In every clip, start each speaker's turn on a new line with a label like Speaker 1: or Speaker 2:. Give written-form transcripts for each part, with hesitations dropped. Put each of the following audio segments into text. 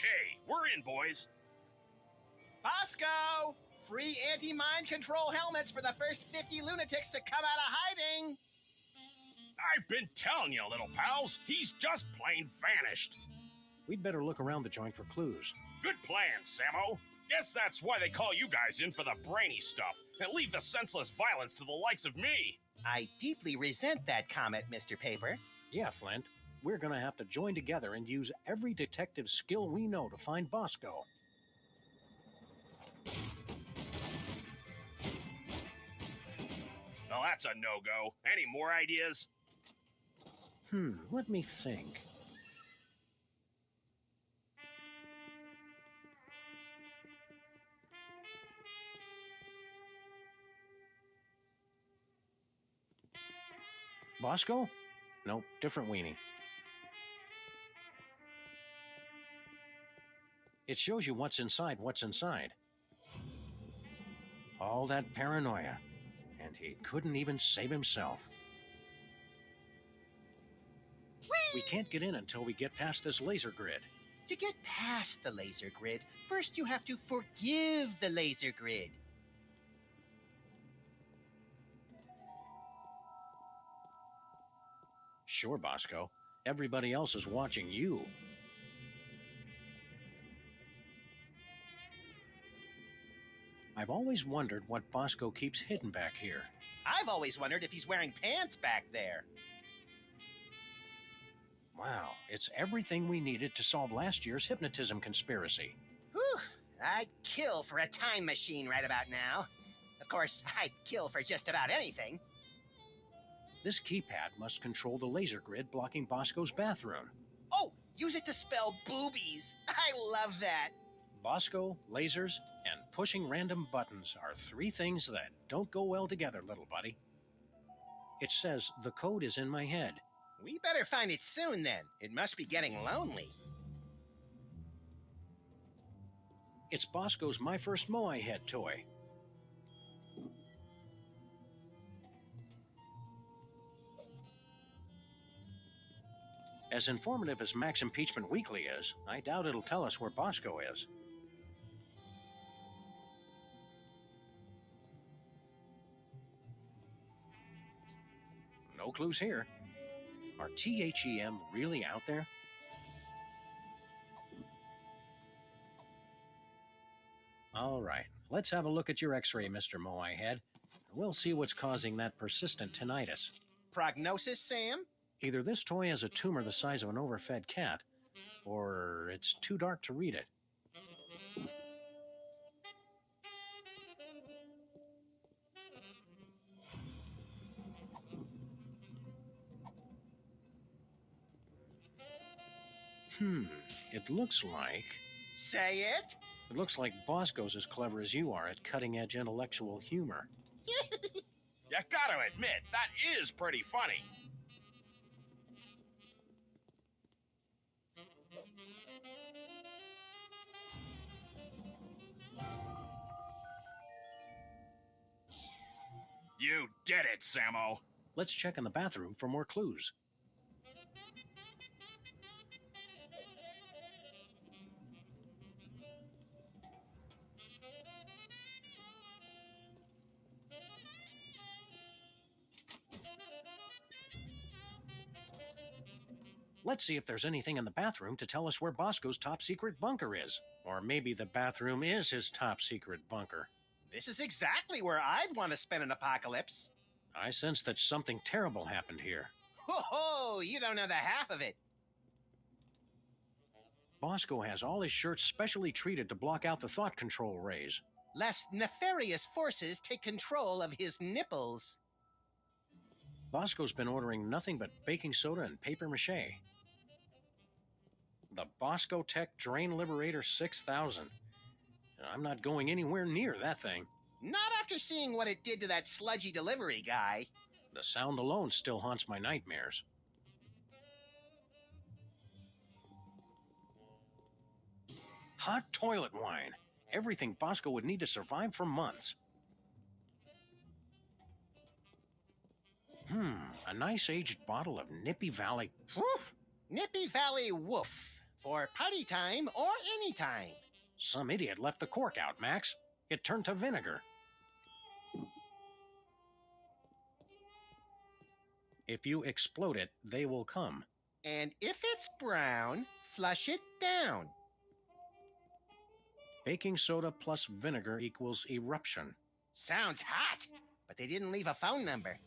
Speaker 1: Okay, we're in, boys.
Speaker 2: Bosco! Free anti-mind control helmets for the first 50 lunatics to come out of hiding!
Speaker 1: I've been telling you, little pals, he's just plain vanished.
Speaker 3: We'd better look around the joint for clues.
Speaker 1: Good plan, Sammo. Guess that's why they call you guys in for the brainy stuff, and leave the senseless violence to the likes of me.
Speaker 2: I deeply resent that comment, Mr. Paper.
Speaker 3: Yeah, Flint. We're gonna have to join together and use every detective skill we know to find Bosco.
Speaker 1: Well, that's a no-go. Any more ideas?
Speaker 3: Let me think. Bosco? Nope, different weenie. It shows you what's inside. All that paranoia. And he couldn't even save himself.
Speaker 2: Whee!
Speaker 3: We can't get in until we get past this laser grid.
Speaker 2: To get past the laser grid, first you have to forgive the laser grid.
Speaker 3: Sure, Bosco. Everybody else is watching you. I've always wondered what Bosco keeps hidden back here.
Speaker 2: I've always wondered if he's wearing pants back there.
Speaker 3: Wow, it's everything we needed to solve last year's hypnotism conspiracy.
Speaker 2: Whew, I'd kill for a time machine right about now. Of course, I'd kill for just about anything.
Speaker 3: This keypad must control the laser grid blocking Bosco's bathroom.
Speaker 2: Oh, use it to spell boobies. I love that.
Speaker 3: Bosco, lasers, and pushing random buttons are three things that don't go well together, little buddy. It says the code is in my head.
Speaker 2: We better find it soon then. It must be getting lonely.
Speaker 3: It's Bosco's My First Moai head toy. As informative as Max Impeachment Weekly is, I doubt it'll tell us where Bosco is. No clues here. Are THEM really out there? All right, let's have a look at your x-ray, Mr. Moai Head. We'll see what's causing that persistent tinnitus.
Speaker 2: Prognosis, Sam?
Speaker 3: Either this toy has a tumor the size of an overfed cat, or it's too dark to read it. It looks like...
Speaker 2: Say it?
Speaker 3: It looks like Bosco's as clever as you are at cutting-edge intellectual humor.
Speaker 1: You gotta admit, that is pretty funny. You did it, Sammo.
Speaker 3: Let's check in the bathroom for more clues. Let's see if there's anything in the bathroom to tell us where Bosco's top-secret bunker is. Or maybe the bathroom is his top-secret bunker.
Speaker 2: This is exactly where I'd want to spend an apocalypse.
Speaker 3: I sense that something terrible happened here.
Speaker 2: Ho-ho! You don't know the half of it.
Speaker 3: Bosco has all his shirts specially treated to block out the thought control rays.
Speaker 2: Lest nefarious forces take control of his nipples.
Speaker 3: Bosco's been ordering nothing but baking soda and paper mache. The Bosco Tech Drain Liberator 6000. I'm not going anywhere near that thing.
Speaker 2: Not after seeing what it did to that sludgy delivery guy.
Speaker 3: The sound alone still haunts my nightmares. Hot toilet wine. Everything Bosco would need to survive for months. A nice aged bottle of Nippy Valley.
Speaker 2: Woof! Nippy Valley Woof. For party time or any time.
Speaker 3: Some idiot left the cork out, Max. It turned to vinegar. If you explode it, they will come.
Speaker 2: And if it's brown, flush it down.
Speaker 3: Baking soda plus vinegar equals eruption.
Speaker 2: Sounds hot, but they didn't leave a phone number.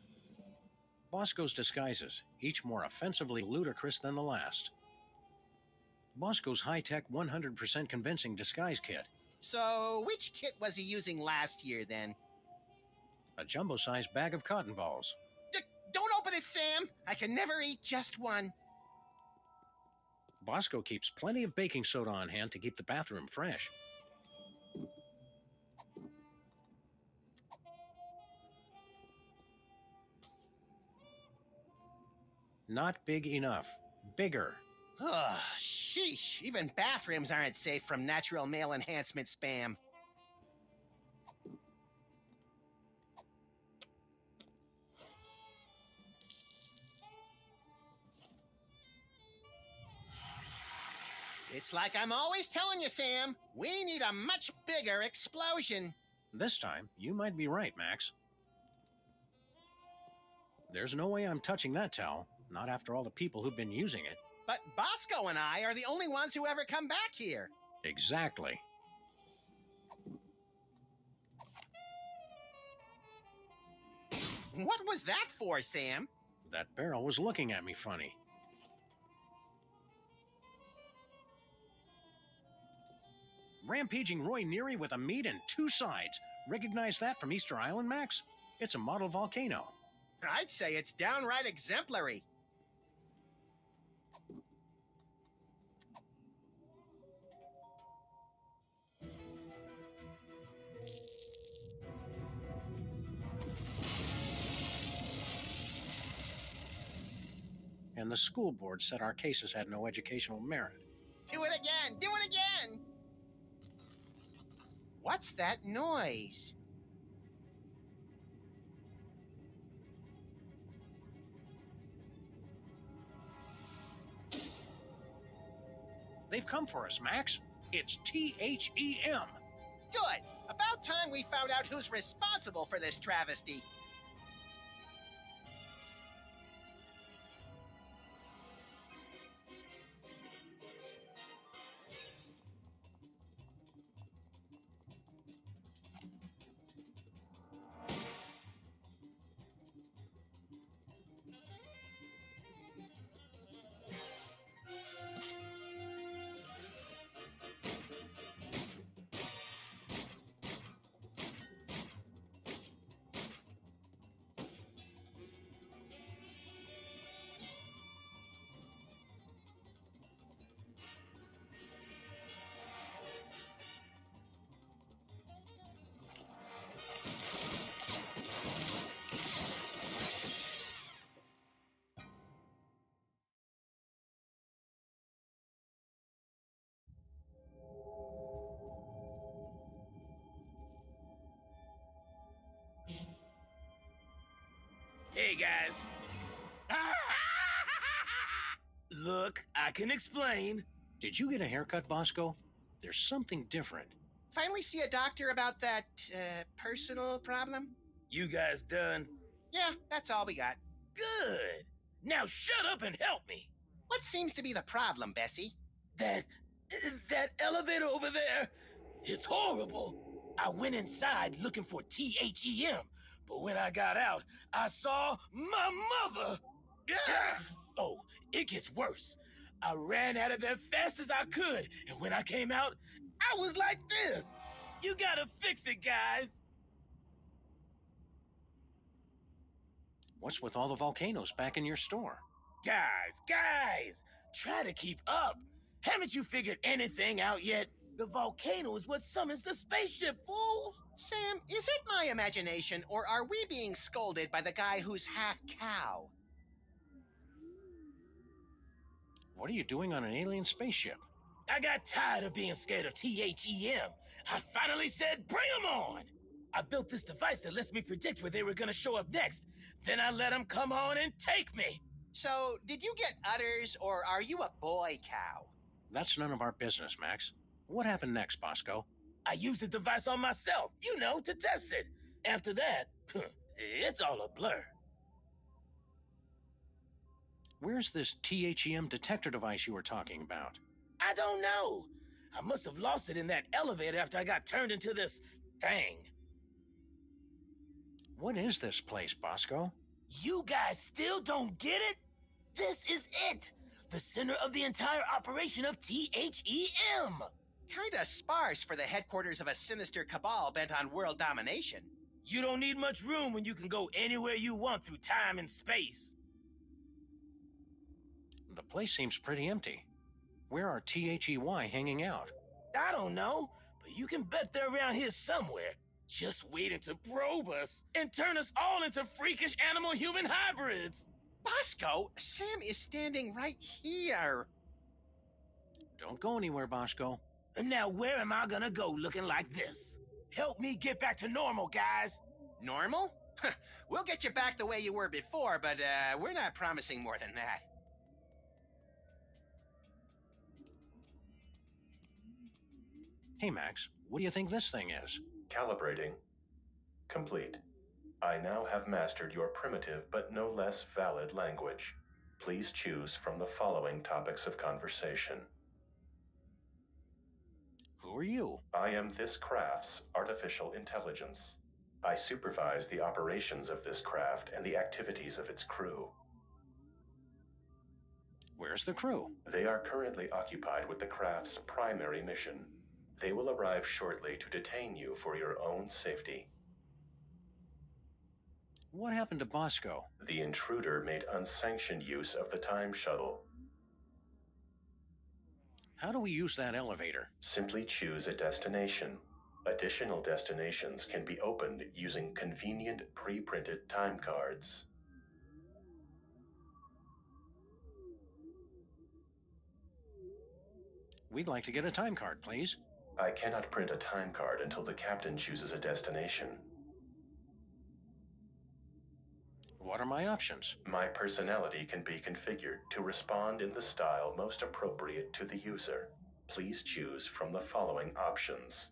Speaker 3: Bosco's disguises, each more offensively ludicrous than the last. Bosco's high-tech, 100% convincing disguise kit.
Speaker 2: So, which kit was he using last year, then?
Speaker 3: A jumbo-sized bag of cotton balls.
Speaker 2: Don't open it, Sam! I can never eat just one.
Speaker 3: Bosco keeps plenty of baking soda on hand to keep the bathroom fresh. Not big enough. Bigger.
Speaker 2: Ugh, sheesh. Even bathrooms aren't safe from natural male enhancement spam. It's like I'm always telling you, Sam. We need a much bigger explosion.
Speaker 3: This time, you might be right, Max. There's no way I'm touching that towel, not after all the people who've been using it.
Speaker 2: But Bosco and I are the only ones who ever come back here.
Speaker 3: Exactly.
Speaker 2: What was that for, Sam?
Speaker 3: That barrel was looking at me funny. Rampaging Roy Neary with a meat and two sides. Recognize that from Easter Island, Max? It's a model volcano.
Speaker 2: I'd say it's downright exemplary.
Speaker 3: And the school board said our cases had no educational merit.
Speaker 2: Do it again! Do it again! What's that noise?
Speaker 3: They've come for us, Max. It's THEM.
Speaker 2: Good! About time we found out who's responsible for this travesty.
Speaker 4: Hey, guys. Look, I can explain.
Speaker 3: Did you get a haircut, Bosco? There's something different.
Speaker 2: Finally see a doctor about that, personal problem?
Speaker 4: You guys done?
Speaker 2: Yeah, that's all we got.
Speaker 4: Good. Now shut up and help me.
Speaker 2: What seems to be the problem, Bessie?
Speaker 4: That elevator over there, it's horrible. I went inside looking for THEM, but when I got out, I saw my mother. Oh, it gets worse. I ran out of there fast as I could, and when I came out, I was like this. You gotta fix it, guys.
Speaker 3: What's with all the volcanoes back in your store?
Speaker 4: Guys, try to keep up. Haven't you figured anything out yet? The volcano is what summons the spaceship, fools!
Speaker 2: Sam, is it my imagination, or are we being scolded by the guy who's half cow?
Speaker 3: What are you doing on an alien spaceship?
Speaker 4: I got tired of being scared of THEM. I finally said, bring them on! I built this device that lets me predict where they were gonna show up next. Then I let them come on and take me.
Speaker 2: So, did you get udders, or are you a boy cow?
Speaker 3: That's none of our business, Max. What happened next, Bosco?
Speaker 4: I used the device on myself, to test it. After that, it's all a blur.
Speaker 3: Where's this THEM detector device you were talking about?
Speaker 4: I don't know. I must have lost it in that elevator after I got turned into this thing.
Speaker 3: What is this place, Bosco?
Speaker 4: You guys still don't get it? This is it! The center of the entire operation of THEM!
Speaker 2: Kinda sparse for the headquarters of a sinister cabal bent on world domination.
Speaker 4: You don't need much room when you can go anywhere you want through time and space.
Speaker 3: The place seems pretty empty. Where are THEY hanging out?
Speaker 4: I don't know, but you can bet they're around here somewhere, just waiting to probe us and turn us all into freakish animal-human hybrids.
Speaker 2: Bosco, Sam is standing right here.
Speaker 3: Don't go anywhere, Bosco.
Speaker 4: And now where am I gonna go looking like this? Help me get back to normal, guys.
Speaker 2: Normal? We'll get you back the way you were before, but we're not promising more than that.
Speaker 3: Hey, Max, what do you think this thing is?
Speaker 5: Calibrating. Complete. I now have mastered your primitive but no less valid language. Please choose from the following topics of conversation.
Speaker 3: Who are you?
Speaker 5: I am this craft's artificial intelligence. I supervise the operations of this craft and the activities of its crew.
Speaker 3: Where's the crew?
Speaker 5: They are currently occupied with the craft's primary mission. They will arrive shortly to detain you for your own safety.
Speaker 3: What happened to Bosco?
Speaker 5: The intruder made unsanctioned use of the time shuttle.
Speaker 3: How do we use that elevator?
Speaker 5: Simply choose a destination. Additional destinations can be opened using convenient pre-printed time cards.
Speaker 3: We'd like to get a time card, please.
Speaker 5: I cannot print a time card until the captain chooses a destination.
Speaker 3: What are my options?
Speaker 5: My personality can be configured to respond in the style most appropriate to the user. Please choose from the following options.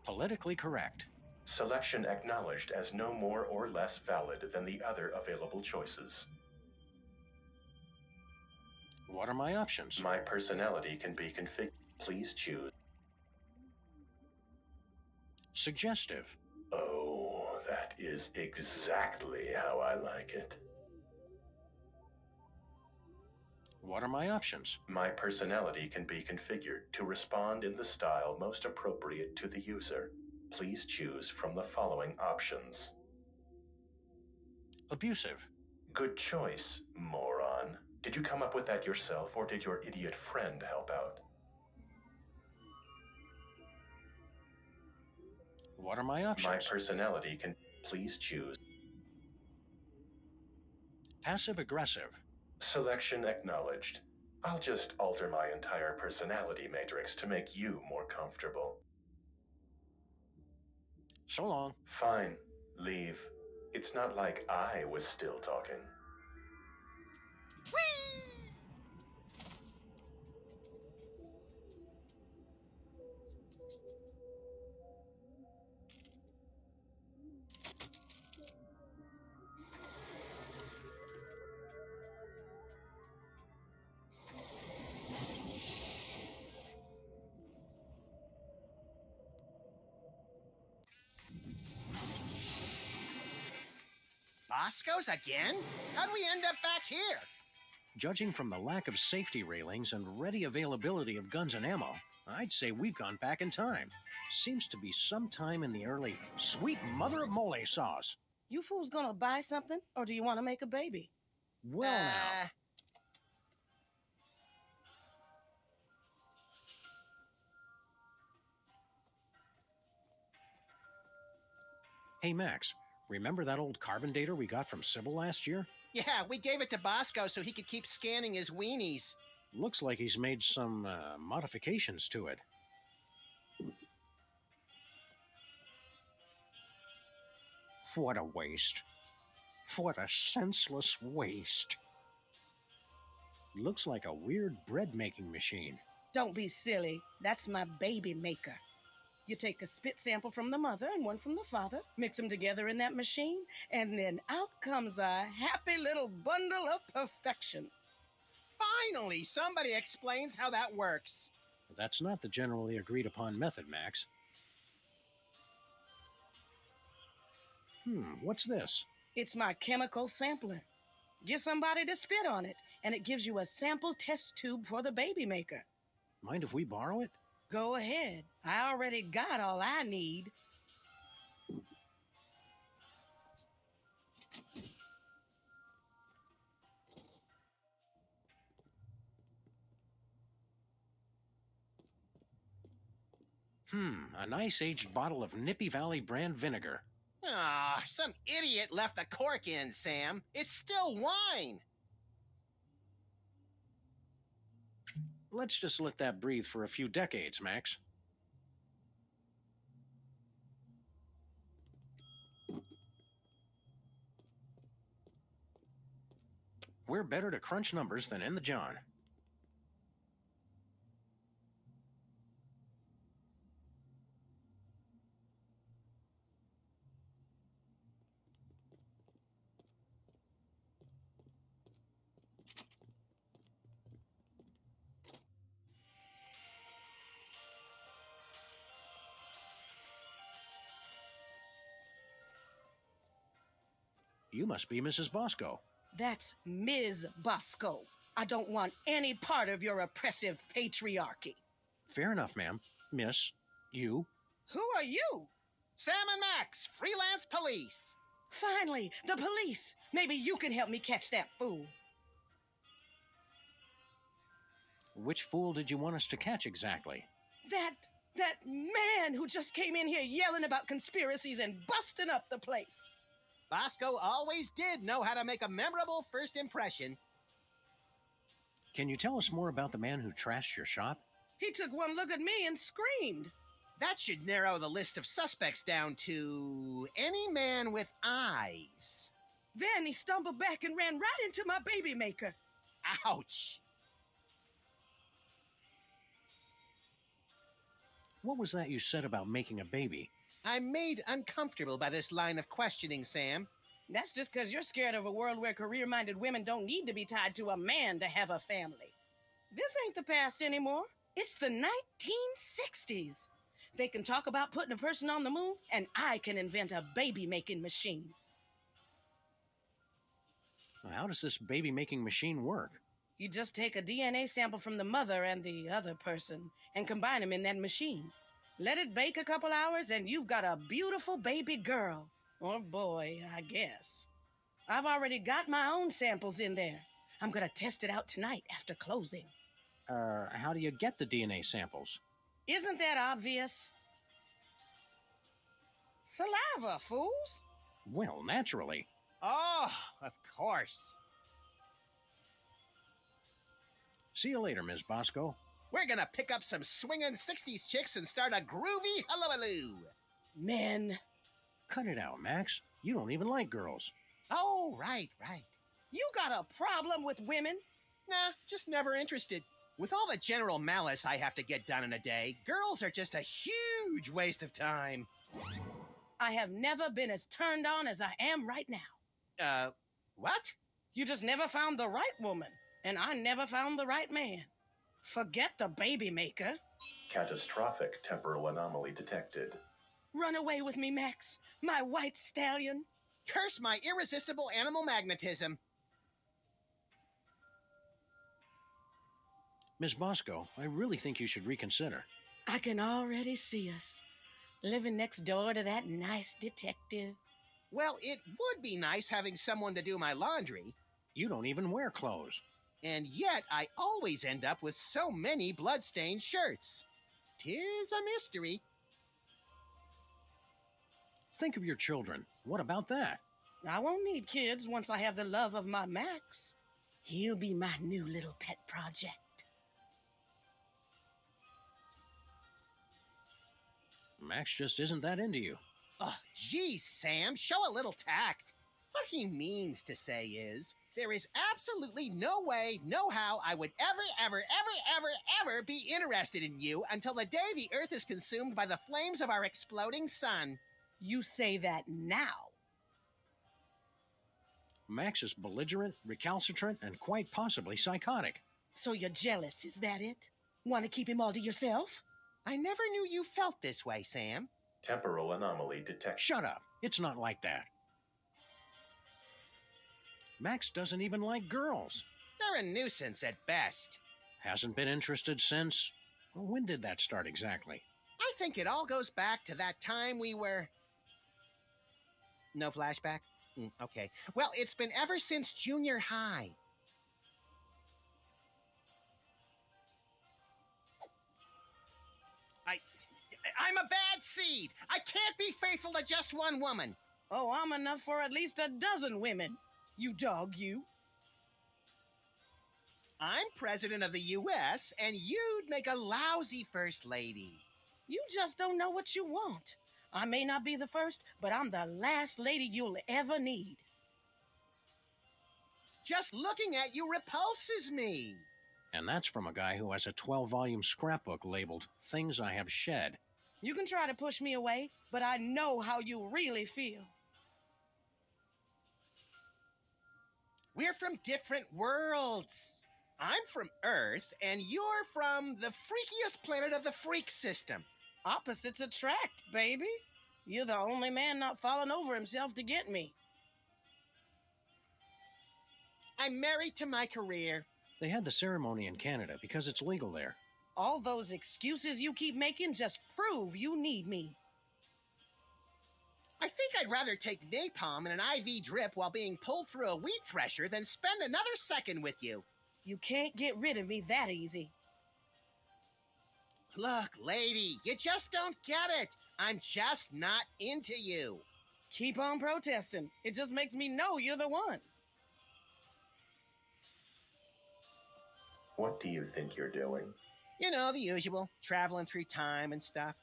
Speaker 3: Politically correct.
Speaker 5: Selection acknowledged as no more or less valid than the other available choices.
Speaker 3: What are my options?
Speaker 5: My personality can be configured. Please choose.
Speaker 3: Suggestive.
Speaker 5: Oh, that is exactly how I like it.
Speaker 3: What are my options?
Speaker 5: My personality can be configured to respond in the style most appropriate to the user. Please choose from the following options.
Speaker 3: Abusive.
Speaker 5: Good choice, moron. Did you come up with that yourself, or did your idiot friend help out?
Speaker 3: What are my options?
Speaker 5: My personality can... Please choose.
Speaker 3: Passive-aggressive.
Speaker 5: Selection acknowledged. I'll just alter my entire personality matrix to make you more comfortable.
Speaker 3: So long.
Speaker 5: Fine. Leave. It's not like I was still talking.
Speaker 2: Bosco's again? How'd we end up back here?
Speaker 3: Judging from the lack of safety railings and ready availability of guns and ammo, I'd say we've gone back in time. Seems to be sometime in the early sweet mother of mole sauce.
Speaker 6: You fools gonna buy something, or do you want to make a baby?
Speaker 3: Well, now. Hey, Max, remember that old carbon dater we got from Sybil last year?
Speaker 2: Yeah, we gave it to Bosco so he could keep scanning his weenies.
Speaker 3: Looks like he's made some modifications to it. What a waste. What a senseless waste. Looks like a weird bread-making machine.
Speaker 6: Don't be silly. That's my baby maker. You take a spit sample from the mother and one from the father, mix them together in that machine, and then out comes a happy little bundle of perfection.
Speaker 2: Finally, somebody explains how that works.
Speaker 3: That's not the generally agreed upon method, Max. What's this?
Speaker 6: It's my chemical sampler. Get somebody to spit on it, and it gives you a sample test tube for the baby maker.
Speaker 3: Mind if we borrow it?
Speaker 6: Go ahead. I already got all I need.
Speaker 3: A nice aged bottle of Nippy Valley brand vinegar.
Speaker 2: Ah, some idiot left the cork in, Sam. It's still wine.
Speaker 3: Let's just let that breathe for a few decades, Max. We're better to crunch numbers than in the John. You must be Mrs. Bosco.
Speaker 6: That's Ms. Bosco. I don't want any part of your oppressive patriarchy.
Speaker 3: Fair enough, ma'am. Miss, you.
Speaker 6: Who are you?
Speaker 2: Sam and Max, freelance police.
Speaker 6: Finally, the police. Maybe you can help me catch that fool.
Speaker 3: Which fool did you want us to catch exactly?
Speaker 6: That man who just came in here yelling about conspiracies and busting up the place.
Speaker 2: Bosco always did know how to make a memorable first impression.
Speaker 3: Can you tell us more about the man who trashed your shop?
Speaker 6: He took one look at me and screamed.
Speaker 2: That should narrow the list of suspects down to any man with eyes.
Speaker 6: Then he stumbled back and ran right into my baby maker.
Speaker 2: Ouch!
Speaker 3: What was that you said about making a baby?
Speaker 2: I'm made uncomfortable by this line of questioning, Sam.
Speaker 6: That's just because you're scared of a world where career-minded women don't need to be tied to a man to have a family. This ain't the past anymore. It's the 1960s. They can talk about putting a person on the moon, and I can invent a baby-making machine.
Speaker 3: How does this baby-making machine work?
Speaker 6: You just take a DNA sample from the mother and the other person and combine them in that machine. Let it bake a couple hours, and you've got a beautiful baby girl. Or boy, I guess. I've already got my own samples in there. I'm gonna test it out tonight after closing.
Speaker 3: How do you get the DNA samples?
Speaker 6: Isn't that obvious? Saliva, fools!
Speaker 3: Well, naturally.
Speaker 2: Oh, of course.
Speaker 3: See you later, Ms. Bosco.
Speaker 2: We're gonna pick up some swingin' 60s chicks and start a groovy hullabaloo.
Speaker 6: Men.
Speaker 3: Cut it out, Max. You don't even like girls.
Speaker 2: Oh, right.
Speaker 6: You got a problem with women?
Speaker 2: Nah, just never interested. With all the general malice I have to get done in a day, girls are just a huge waste of time.
Speaker 6: I have never been as turned on as I am right now.
Speaker 2: What?
Speaker 6: You just never found the right woman, and I never found the right man. Forget the baby maker.
Speaker 5: Catastrophic temporal anomaly detected.
Speaker 6: Run away with me, Max, my white stallion.
Speaker 2: Curse my irresistible animal magnetism.
Speaker 3: Ms. Bosco, I really think you should reconsider.
Speaker 6: I can already see us, living next door to that nice detective.
Speaker 2: Well, it would be nice having someone to do my laundry.
Speaker 3: You don't even wear clothes.
Speaker 2: And yet I always end up with so many blood-stained shirts. 'Tis a mystery.
Speaker 3: Think of your children. What about that?
Speaker 6: I won't need kids once I have the love of my Max. He'll be my new little pet project.
Speaker 3: Max just isn't that into you.
Speaker 2: Oh, geez, Sam, show a little tact. What he means to say is, there is absolutely no way, no how I would ever be interested in you until the day the Earth is consumed by the flames of our exploding sun.
Speaker 6: You say that now.
Speaker 3: Max is belligerent, recalcitrant, and quite possibly psychotic.
Speaker 6: So you're jealous, is that it? Want to keep him all to yourself?
Speaker 2: I never knew you felt this way, Sam.
Speaker 5: Temporal anomaly detected.
Speaker 3: Shut up. It's not like that. Max doesn't even like girls.
Speaker 2: They're a nuisance at best.
Speaker 3: Hasn't been interested since... Well, when did that start exactly?
Speaker 2: I think it all goes back to that time we were... No flashback? Okay. Well, it's been ever since junior high. I'm a bad seed. I can't be faithful to just one woman.
Speaker 6: Oh, I'm enough for at least a dozen women. You dog, you.
Speaker 2: I'm president of the U.S., and you'd make a lousy first lady.
Speaker 6: You just don't know what you want. I may not be the first, but I'm the last lady you'll ever need.
Speaker 2: Just looking at you repulses me.
Speaker 3: And that's from a guy who has a 12-volume scrapbook labeled Things I Have Shed.
Speaker 6: You can try to push me away, but I know how you really feel.
Speaker 2: We're from different worlds. I'm from Earth, and you're from the freakiest planet of the freak system.
Speaker 6: Opposites attract, baby. You're the only man not falling over himself to get me.
Speaker 2: I'm married to my career.
Speaker 3: They had the ceremony in Canada because it's legal there.
Speaker 6: All those excuses you keep making just prove you need me.
Speaker 2: I think I'd rather take napalm in an IV drip while being pulled through a wheat thresher than spend another second with you.
Speaker 6: You can't get rid of me that easy.
Speaker 2: Look, lady, you just don't get it. I'm just not into you.
Speaker 6: Keep on protesting. It just makes me know you're the one.
Speaker 5: What do you think you're doing?
Speaker 2: You know, the usual. Traveling through time and stuff.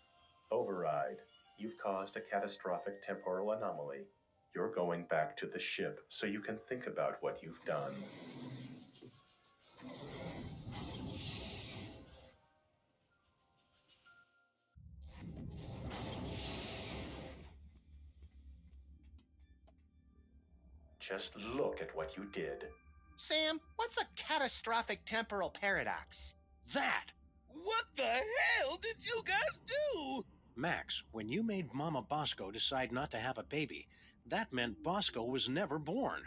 Speaker 5: Override. You've caused a catastrophic temporal anomaly. You're going back to the ship so you can think about what you've done. Just look at what you did.
Speaker 2: Sam, what's a catastrophic temporal paradox?
Speaker 3: That!
Speaker 4: What the hell did you guys do?
Speaker 3: Max, when you made Mama Bosco decide not to have a baby, that meant Bosco was never born.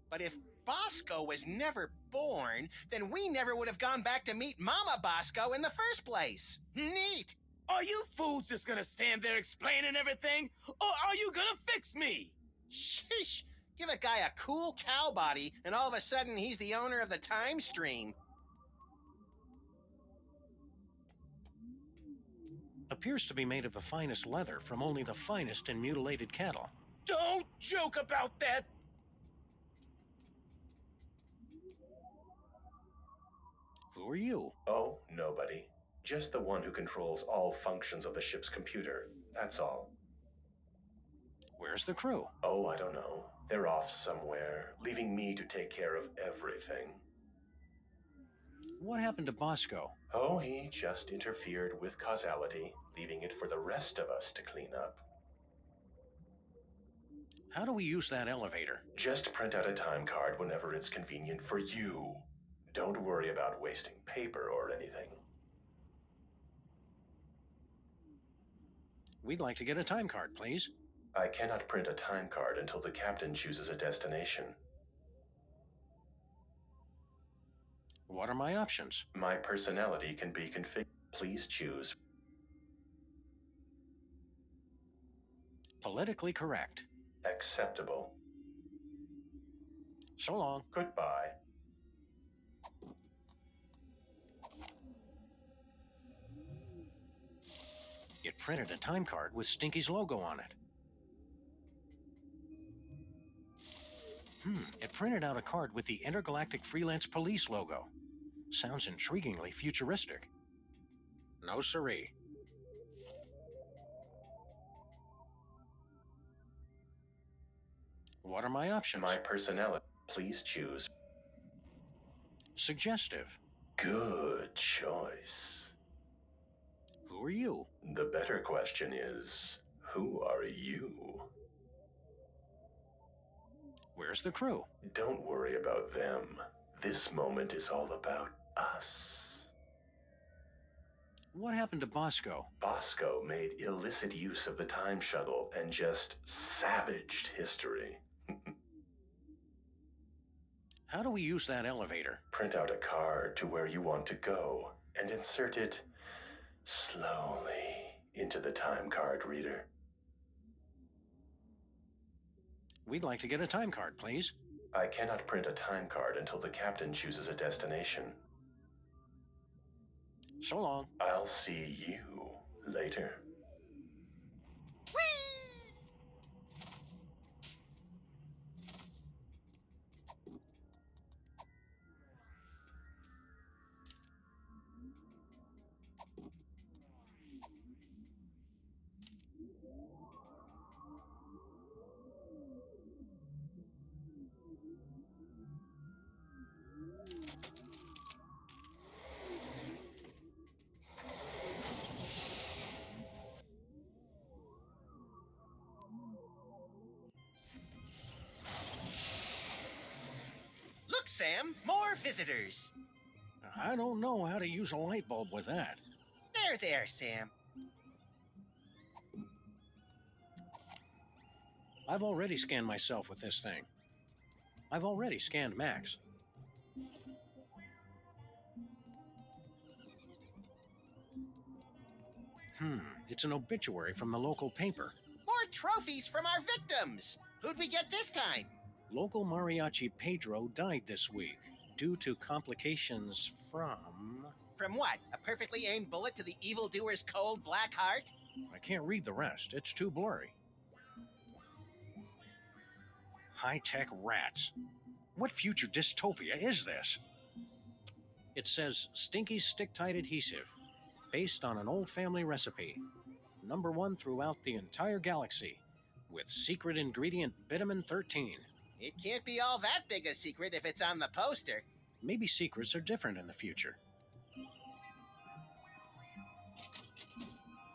Speaker 2: But if Bosco was never born, then we never would have gone back to meet Mama Bosco in the first place. Neat!
Speaker 4: Are you fools just gonna stand there explaining everything? Or are you gonna fix me?
Speaker 2: Sheesh! Give a guy a cool cow body, and all of a sudden he's the owner of the time stream.
Speaker 3: Appears to be made of the finest leather from only the finest in mutilated cattle.
Speaker 4: Don't joke about that!
Speaker 3: Who are you?
Speaker 5: Oh, nobody. Just the one who controls all functions of the ship's computer. That's all.
Speaker 3: Where's the crew?
Speaker 5: Oh, I don't know. They're off somewhere, leaving me to take care of everything.
Speaker 3: What happened to Bosco?
Speaker 5: Oh, he just interfered with causality, leaving it for the rest of us to clean up.
Speaker 3: How do we use that elevator?
Speaker 5: Just print out a time card whenever it's convenient for you. Don't worry about wasting paper or anything.
Speaker 3: We'd like to get a time card, please.
Speaker 5: I cannot print a time card until the captain chooses a destination.
Speaker 3: What are my options?
Speaker 5: My personality can be configured. Please choose.
Speaker 3: Politically correct.
Speaker 5: Acceptable.
Speaker 3: So long.
Speaker 5: Goodbye.
Speaker 3: It printed a time card with Stinky's logo on it. It printed out a card with the Intergalactic Freelance Police logo. Sounds intriguingly futuristic. No siree. What are my options?
Speaker 5: My personality. Please choose.
Speaker 3: Suggestive.
Speaker 5: Good choice.
Speaker 3: Who are you?
Speaker 5: The better question is, who are you?
Speaker 3: Where's the crew?
Speaker 5: Don't worry about them. This moment is all about us.
Speaker 3: What happened to Bosco?
Speaker 5: Bosco made illicit use of the time shuttle and just savaged history.
Speaker 3: How do we use that elevator?
Speaker 5: Print out a card to where you want to go and insert it slowly into the time card reader.
Speaker 3: We'd like to get a time card, please.
Speaker 5: I cannot print a time card until the captain chooses a destination.
Speaker 3: So long.
Speaker 5: I'll see you later.
Speaker 2: Look, Sam, more visitors.
Speaker 3: I don't know how to use a light bulb with that.
Speaker 2: There, Sam.
Speaker 3: I've already scanned myself with this thing. I've already scanned Max. It's an obituary from the local paper.
Speaker 2: More trophies from our victims. Who'd we get this time?
Speaker 3: Local mariachi Pedro died this week due to complications from...
Speaker 2: From what? A perfectly aimed bullet to the evildoer's cold black heart?
Speaker 3: I can't read the rest. It's too blurry. High-tech rats. What future dystopia is this? It says stinky stick-tight adhesive, based on an old family recipe. #1 throughout the entire galaxy, with secret ingredient vitamin 13.
Speaker 2: It can't be all that big a secret if it's on the poster.
Speaker 3: Maybe secrets are different in the future.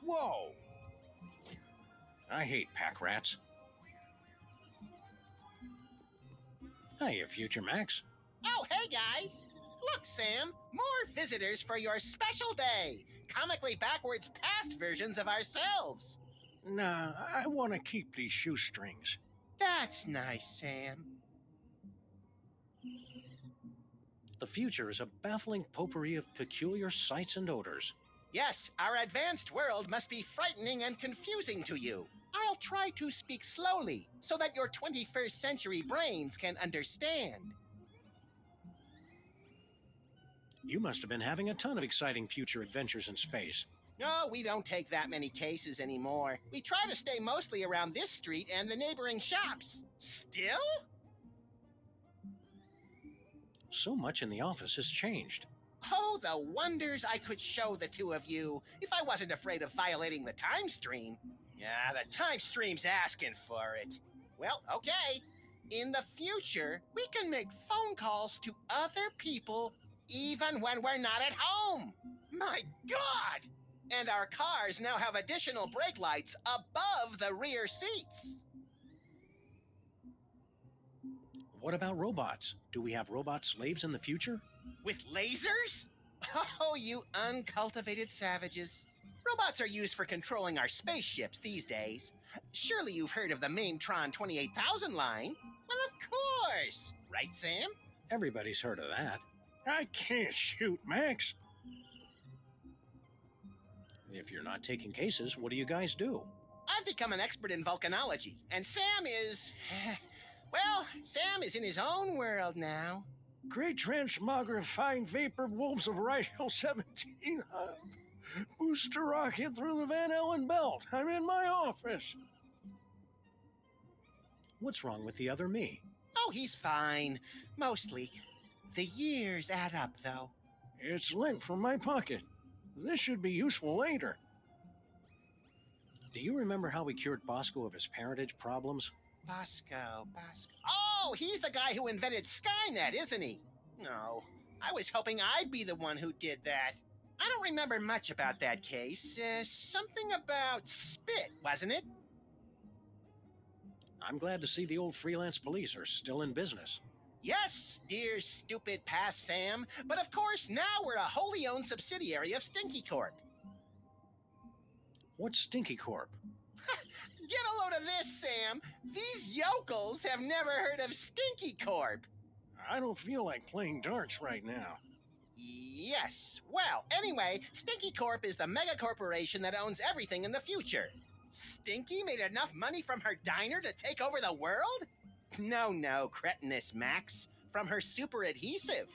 Speaker 3: Whoa! I hate pack rats. Hiya, Future Max.
Speaker 2: Oh, hey, guys. Look, Sam, more visitors for your special day. Comically backwards past versions of ourselves.
Speaker 3: Nah, I want to keep these shoestrings.
Speaker 2: That's nice, Sam.
Speaker 3: The future is a baffling potpourri of peculiar sights and odors.
Speaker 2: Yes, our advanced world must be frightening and confusing to you. I'll try to speak slowly so that your 21st century brains can understand.
Speaker 3: You must have been having a ton of exciting future adventures in space.
Speaker 2: No, we don't take that many cases anymore. We try to stay mostly around this street and the neighboring shops. Still?
Speaker 3: So much in the office has changed.
Speaker 2: Oh, the wonders I could show the two of you if I wasn't afraid of violating the time stream. Yeah, the time stream's asking for it. Well, okay. In the future, we can make phone calls to other people even when we're not at home. My God! And our cars now have additional brake lights above the rear seats.
Speaker 3: What about robots? Do we have robot slaves in the future?
Speaker 2: With lasers? Oh, you uncultivated savages. Robots are used for controlling our spaceships these days. Surely you've heard of the Maintron 28,000 line? Well, of course. Right, Sam?
Speaker 3: Everybody's heard of that. I can't shoot, Max. If you're not taking cases, what do you guys do?
Speaker 2: I've become an expert in volcanology, and Sam is... Well, Sam is in his own world now.
Speaker 3: Great transmogrifying vapor wolves of Rigel 17 hub. Booster rocket through the Van Allen belt. I'm in my office. What's wrong with the other me?
Speaker 2: Oh, he's fine. Mostly. The years add up, though.
Speaker 3: It's lint from my pocket. This should be useful later. Do you remember how we cured Bosco of his parentage problems?
Speaker 2: Bosco. Oh, he's the guy who invented Skynet, isn't he? No, I was hoping I'd be the one who did that. I don't remember much about that case. Something about spit, wasn't it?
Speaker 3: I'm glad to see the old freelance police are still in business.
Speaker 2: Yes, dear stupid past Sam. But of course, now we're a wholly owned subsidiary of Stinky Corp.
Speaker 3: What's Stinky Corp?
Speaker 2: Get a load of this, Sam. These yokels have never heard of Stinky Corp.
Speaker 3: I don't feel like playing darts right now.
Speaker 2: Yes. Well, anyway, Stinky Corp is the mega corporation that owns everything in the future. Stinky made enough money from her diner to take over the world? No, cretinous Max. From her super adhesive.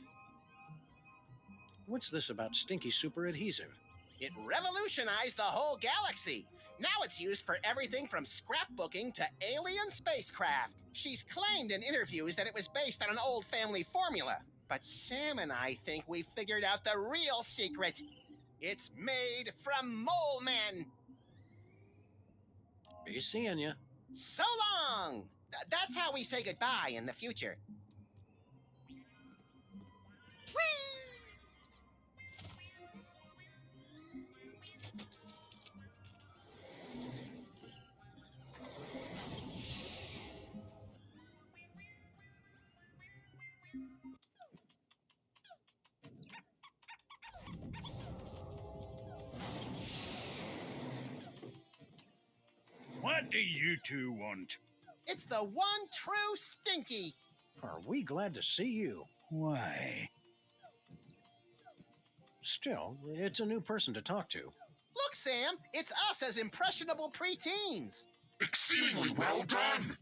Speaker 3: What's this about Stinky Super Adhesive?
Speaker 2: It revolutionized the whole galaxy. Now it's used for everything from scrapbooking to alien spacecraft. She's claimed in interviews that it was based on an old family formula. But Sam and I think we figured out the real secret. It's made from mole men.
Speaker 3: Be seeing ya.
Speaker 2: So long! That's how we say goodbye in the future. Whee!
Speaker 1: What do you two want?
Speaker 2: It's the one true Stinky.
Speaker 3: Are we glad to see you?
Speaker 1: Why?
Speaker 3: Still, it's a new person to talk to.
Speaker 2: Look, Sam, it's us as impressionable preteens.
Speaker 7: Exceedingly well done!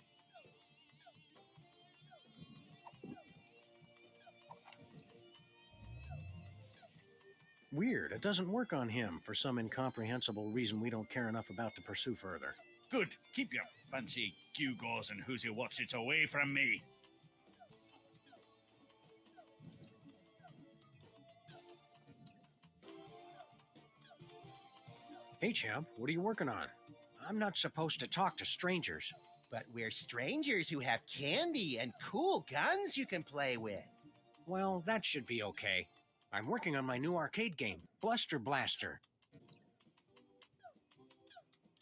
Speaker 3: Weird, it doesn't work on him for some incomprehensible reason we don't care enough about to pursue further.
Speaker 1: Good. Keep your fancy gewgaws and who's your what's-its away from me.
Speaker 3: Hey, champ, what are you working on? I'm not supposed to talk to strangers.
Speaker 2: But we're strangers who have candy and cool guns you can play with.
Speaker 3: Well, that should be okay. I'm working on my new arcade game, Bluster Blaster.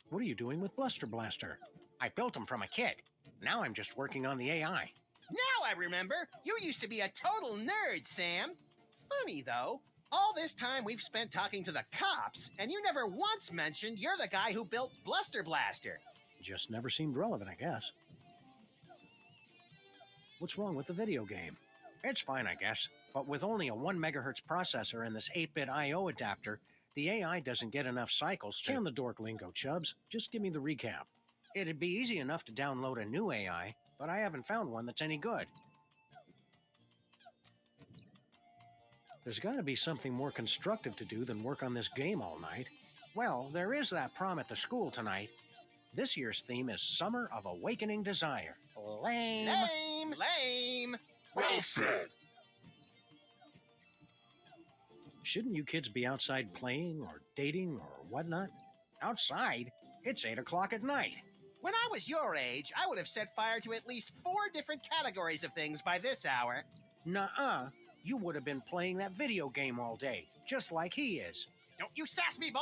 Speaker 3: What are you doing with Bluster Blaster? I built him from a kid. Now I'm just working on the AI.
Speaker 2: Now I remember. You used to be a total nerd, Sam. Funny, though. All this time we've spent talking to the cops, and you never once mentioned you're the guy who built Bluster Blaster.
Speaker 3: Just never seemed relevant, I guess. What's wrong with the video game? It's fine, I guess. But with only a 1 megahertz processor and this 8-bit I/O adapter, the AI doesn't get enough cycles to... Can the dork lingo, Chubbs. Just give me the recap. It'd be easy enough to download a new AI, but I haven't found one that's any good. There's got to be something more constructive to do than work on this game all night. Well, there is that prom at the school tonight. This year's theme is Summer of Awakening Desire. Lame.
Speaker 2: Lame.
Speaker 7: Well said!
Speaker 3: Shouldn't you kids be outside playing or dating or whatnot? Outside? It's 8 o'clock at night.
Speaker 2: When I was your age, I would have set fire to at least 4 different categories of things by this hour.
Speaker 3: Nuh-uh. You would have been playing that video game all day, just like he is.
Speaker 2: Don't you sass me, boy!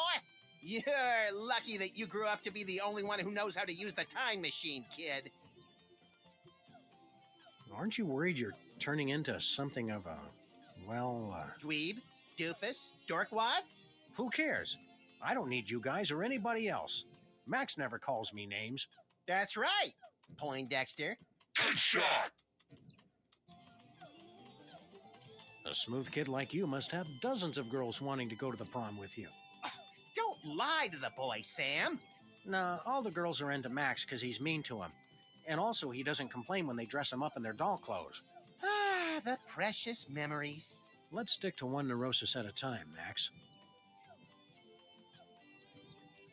Speaker 2: You're lucky that you grew up to be the only one who knows how to use the time machine, kid.
Speaker 3: Aren't you worried you're turning into something of a,
Speaker 2: Dweeb? Doofus? Dorkwad?
Speaker 3: who cares? I don't need you guys or anybody else. Max never calls me names.
Speaker 2: That's right, Poindexter.
Speaker 7: Good shot!
Speaker 3: A smooth kid like you must have dozens of girls wanting to go to the prom with you.
Speaker 2: Don't lie to the boy, Sam.
Speaker 3: Nah, all the girls are into Max because he's mean to them. And also, he doesn't complain when they dress him up in their doll clothes.
Speaker 2: Ah, the precious memories.
Speaker 3: Let's stick to one neurosis at a time, Max.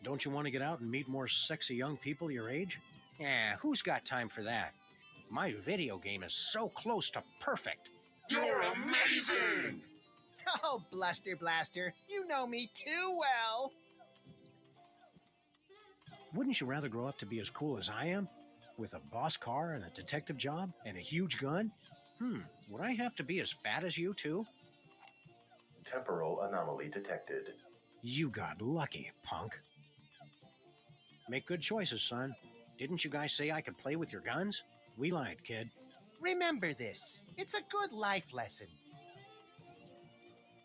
Speaker 3: Don't you want to get out and meet more sexy young people your age? Yeah, who's got time for that? My video game is so close to perfect.
Speaker 7: You're amazing!
Speaker 2: Oh, Bluster Blaster, you know me too well.
Speaker 3: Wouldn't you rather grow up to be as cool as I am? With a boss car and a detective job and a huge gun? Would I have to be as fat as you, too?
Speaker 5: Temporal anomaly detected.
Speaker 3: You got lucky, punk. Make good choices, son. Didn't you guys say I could play with your guns? We lied, kid.
Speaker 2: Remember this. It's a good life lesson.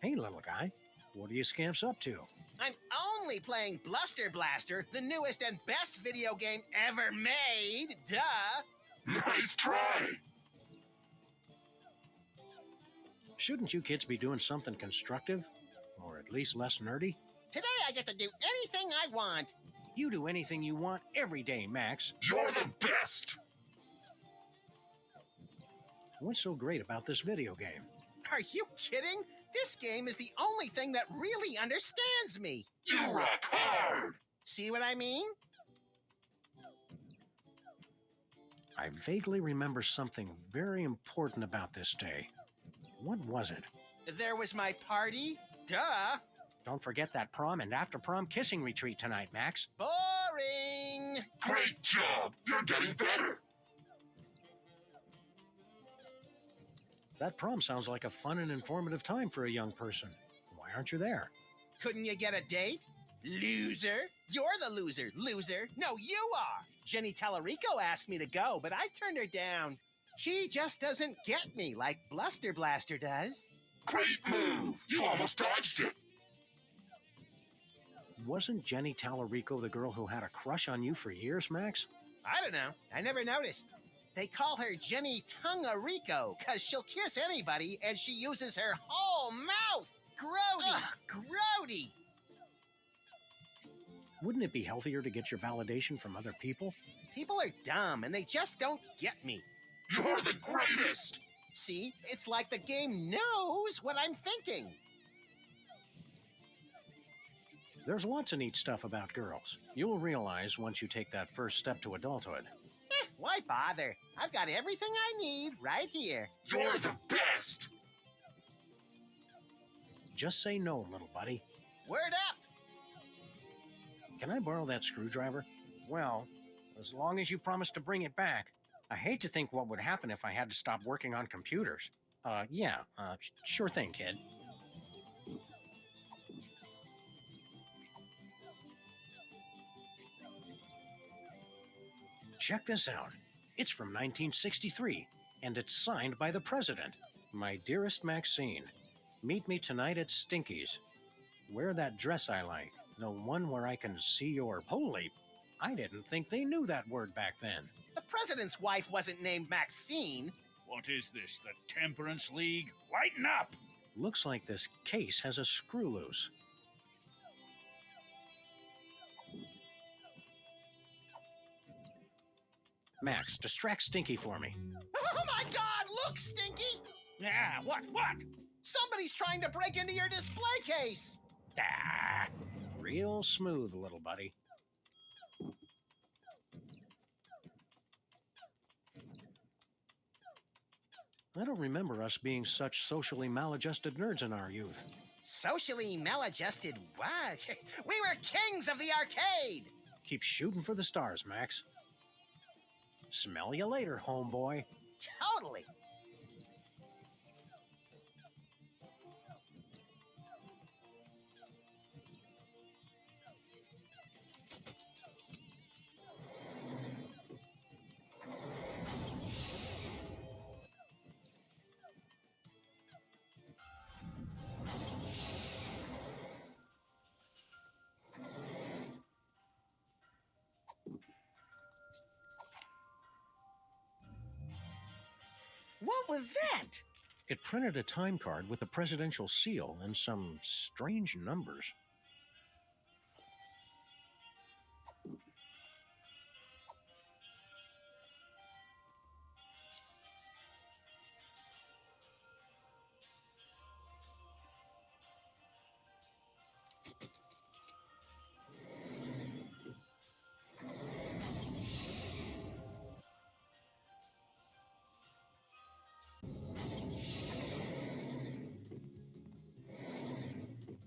Speaker 3: Hey, little guy. What are you scamps up to?
Speaker 2: I'm only playing Bluster Blaster, the newest and best video game ever made. Duh!
Speaker 7: Nice try!
Speaker 3: Shouldn't you kids be doing something constructive? Or at least less nerdy?
Speaker 2: Today I get to do anything I want.
Speaker 3: You do anything you want every day, Max.
Speaker 7: You're the best!
Speaker 3: What's so great about this video game?
Speaker 2: Are you kidding? This game is the only thing that really understands me.
Speaker 7: You rock hard!
Speaker 2: See what I mean?
Speaker 3: I vaguely remember something very important about this day. What was it?
Speaker 2: There was my party. Duh!
Speaker 3: Don't forget that prom and after-prom kissing retreat tonight, Max.
Speaker 2: Boring!
Speaker 7: Great job! You're getting better!
Speaker 3: That prom sounds like a fun and informative time for a young person. Why aren't you there?
Speaker 2: Couldn't you get a date? Loser! You're the loser, loser! No, you are! Jenny Tallarico asked me to go, but I turned her down. She just doesn't get me like Bluster Blaster does.
Speaker 7: Great move! You almost dodged it!
Speaker 3: Wasn't Jenny Tallarico the girl who had a crush on you for years, Max?
Speaker 2: I don't know. I never noticed. They call her Jenny Tungarico because she'll kiss anybody and she uses her whole mouth. Grody! Ugh, grody!
Speaker 3: Wouldn't it be healthier to get your validation from other people?
Speaker 2: People are dumb and they just don't get me.
Speaker 7: You're the greatest!
Speaker 2: See, it's like the game knows what I'm thinking.
Speaker 3: There's lots of neat stuff about girls. You'll realize once you take that first step to adulthood.
Speaker 2: Why bother? I've got everything I need right here.
Speaker 7: You're the best!
Speaker 3: Just say no, little buddy.
Speaker 2: Word up!
Speaker 3: Can I borrow that screwdriver? Well, as long as you promise to bring it back. I hate to think what would happen if I had to stop working on computers. Sure thing, kid. Check this out. It's from 1963, and it's signed by the president. My dearest Maxine, meet me tonight at Stinky's. Wear that dress I like, the one where I can see your... Holy, I didn't think they knew that word back then.
Speaker 2: The president's wife wasn't named Maxine.
Speaker 8: What is this, the Temperance League? Lighten up!
Speaker 3: Looks like this case has a screw loose. Max, distract Stinky for me.
Speaker 2: Oh my god, look, Stinky!
Speaker 8: Yeah, what?
Speaker 2: Somebody's trying to break into your display case!
Speaker 3: Ah, real smooth, little buddy. I don't remember us being such socially maladjusted nerds in our youth.
Speaker 2: Socially maladjusted what? We were kings of the arcade!
Speaker 3: Keep shooting for the stars, Max. Smell you later, homeboy.
Speaker 2: Totally.
Speaker 6: What was that?
Speaker 3: It printed a time card with a presidential seal and some strange numbers.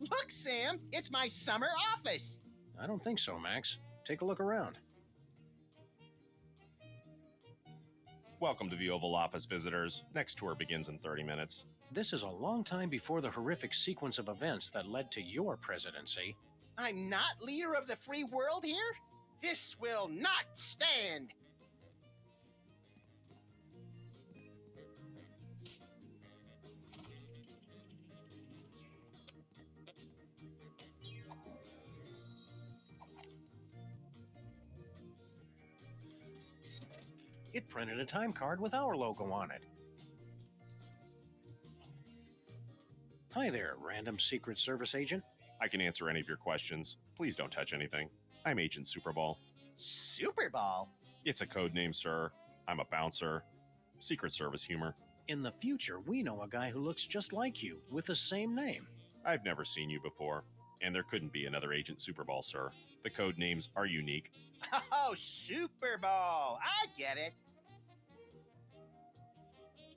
Speaker 2: Look, Sam, it's my summer office.
Speaker 3: I don't think so, Max. Take a look around.
Speaker 1: Welcome to the Oval Office, visitors. Next tour begins in 30 minutes.
Speaker 3: This is a long time before the horrific sequence of events that led to your presidency.
Speaker 2: I'm not leader of the free world here? This will not stand!
Speaker 3: It printed a time card with our logo on it. Hi there, random Secret Service agent.
Speaker 1: I can answer any of your questions. Please don't touch anything. I'm Agent Superball.
Speaker 2: Super Ball?
Speaker 1: It's a code name, sir. I'm a bouncer. Secret Service humor.
Speaker 3: In the future, we know a guy who looks just like you, with the same name.
Speaker 1: I've never seen you before, and there couldn't be another Agent Superball, sir. The code names are unique.
Speaker 2: Oh, Super Ball! I get it.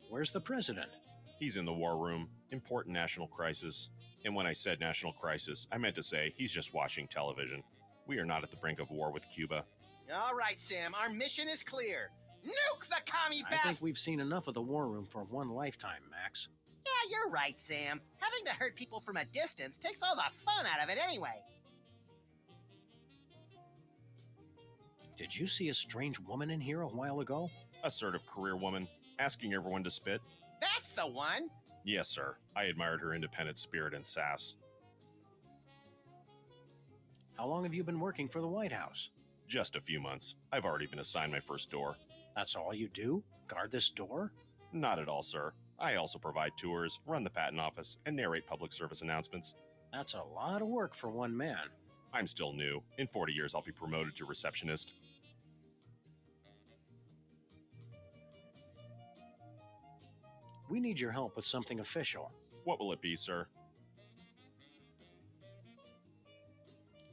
Speaker 3: Where's the president?
Speaker 1: He's in the war room. Important national crisis. And when I said national crisis, I meant to say he's just watching television. We are not at the brink of war with Cuba.
Speaker 2: All right, Sam, our mission is clear. Nuke the commie
Speaker 3: I
Speaker 2: bastard!
Speaker 3: think we've seen enough of the war room for one lifetime, Max.
Speaker 2: Yeah, you're right, Sam. Having to hurt people from a distance takes all the fun out of it anyway.
Speaker 3: Did you see a strange woman in here a while ago?
Speaker 1: Assertive career woman, asking everyone to spit.
Speaker 2: That's the one.
Speaker 1: Yes, sir. I admired her independent spirit and sass.
Speaker 3: How long have you been working for the White House?
Speaker 1: Just a few months. I've already been assigned my first door.
Speaker 3: That's all you do? Guard this door?
Speaker 1: Not at all, sir. I also provide tours, run the patent office, and narrate public service announcements.
Speaker 3: That's a lot of work for one man.
Speaker 1: I'm still new. In 40 years, I'll be promoted to receptionist.
Speaker 3: We need your help with something official.
Speaker 1: What will it be, sir?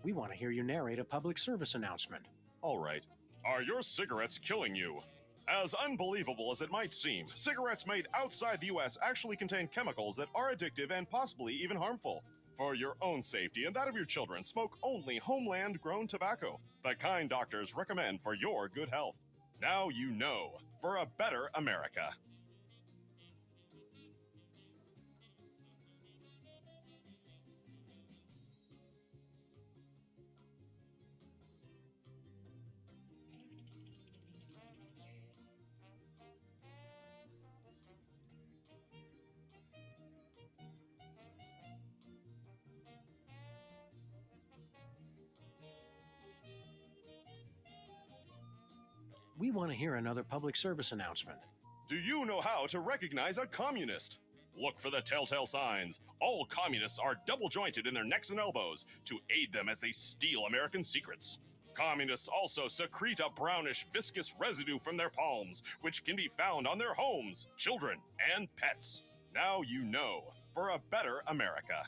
Speaker 3: We want to hear you narrate a public service announcement.
Speaker 1: All right. Are your cigarettes killing you? As unbelievable as it might seem, cigarettes made outside the U.S. actually contain chemicals that are addictive and possibly even harmful. For your own safety and that of your children, smoke only homeland-grown tobacco, the kind doctors recommend for your good health. Now you know, for a better America.
Speaker 3: We want to hear another public service announcement.
Speaker 1: Do you know how to recognize a communist? Look for the telltale signs. All communists are double-jointed in their necks and elbows to aid them as they steal American secrets. Communists also secrete a brownish, viscous residue from their palms, which can be found on their homes, children, and pets. Now you know, for a better America.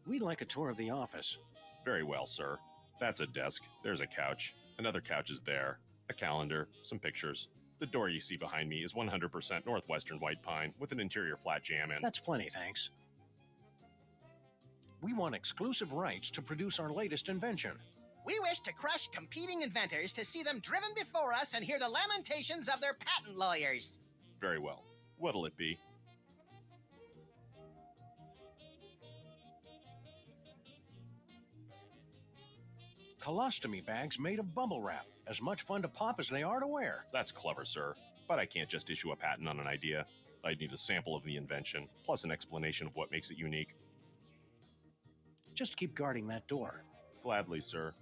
Speaker 3: We'd like a tour of the office.
Speaker 1: Very well, sir. That's a desk. There's a couch. Another couch is there. A calendar. Some pictures. The door you see behind me is 100% Northwestern white pine with an interior flat jamb in.
Speaker 3: That's plenty, thanks. We want exclusive rights to produce our latest invention.
Speaker 2: We wish to crush competing inventors to see them driven before us and hear the lamentations of their patent lawyers.
Speaker 1: Very well. What'll it be?
Speaker 3: Colostomy bags made of bubble wrap. As much fun to pop as they are to wear.
Speaker 1: That's clever, sir. But I can't just issue a patent on an idea. I'd need a sample of the invention, plus an explanation of what makes it unique.
Speaker 3: Just keep guarding that door.
Speaker 1: Gladly, sir.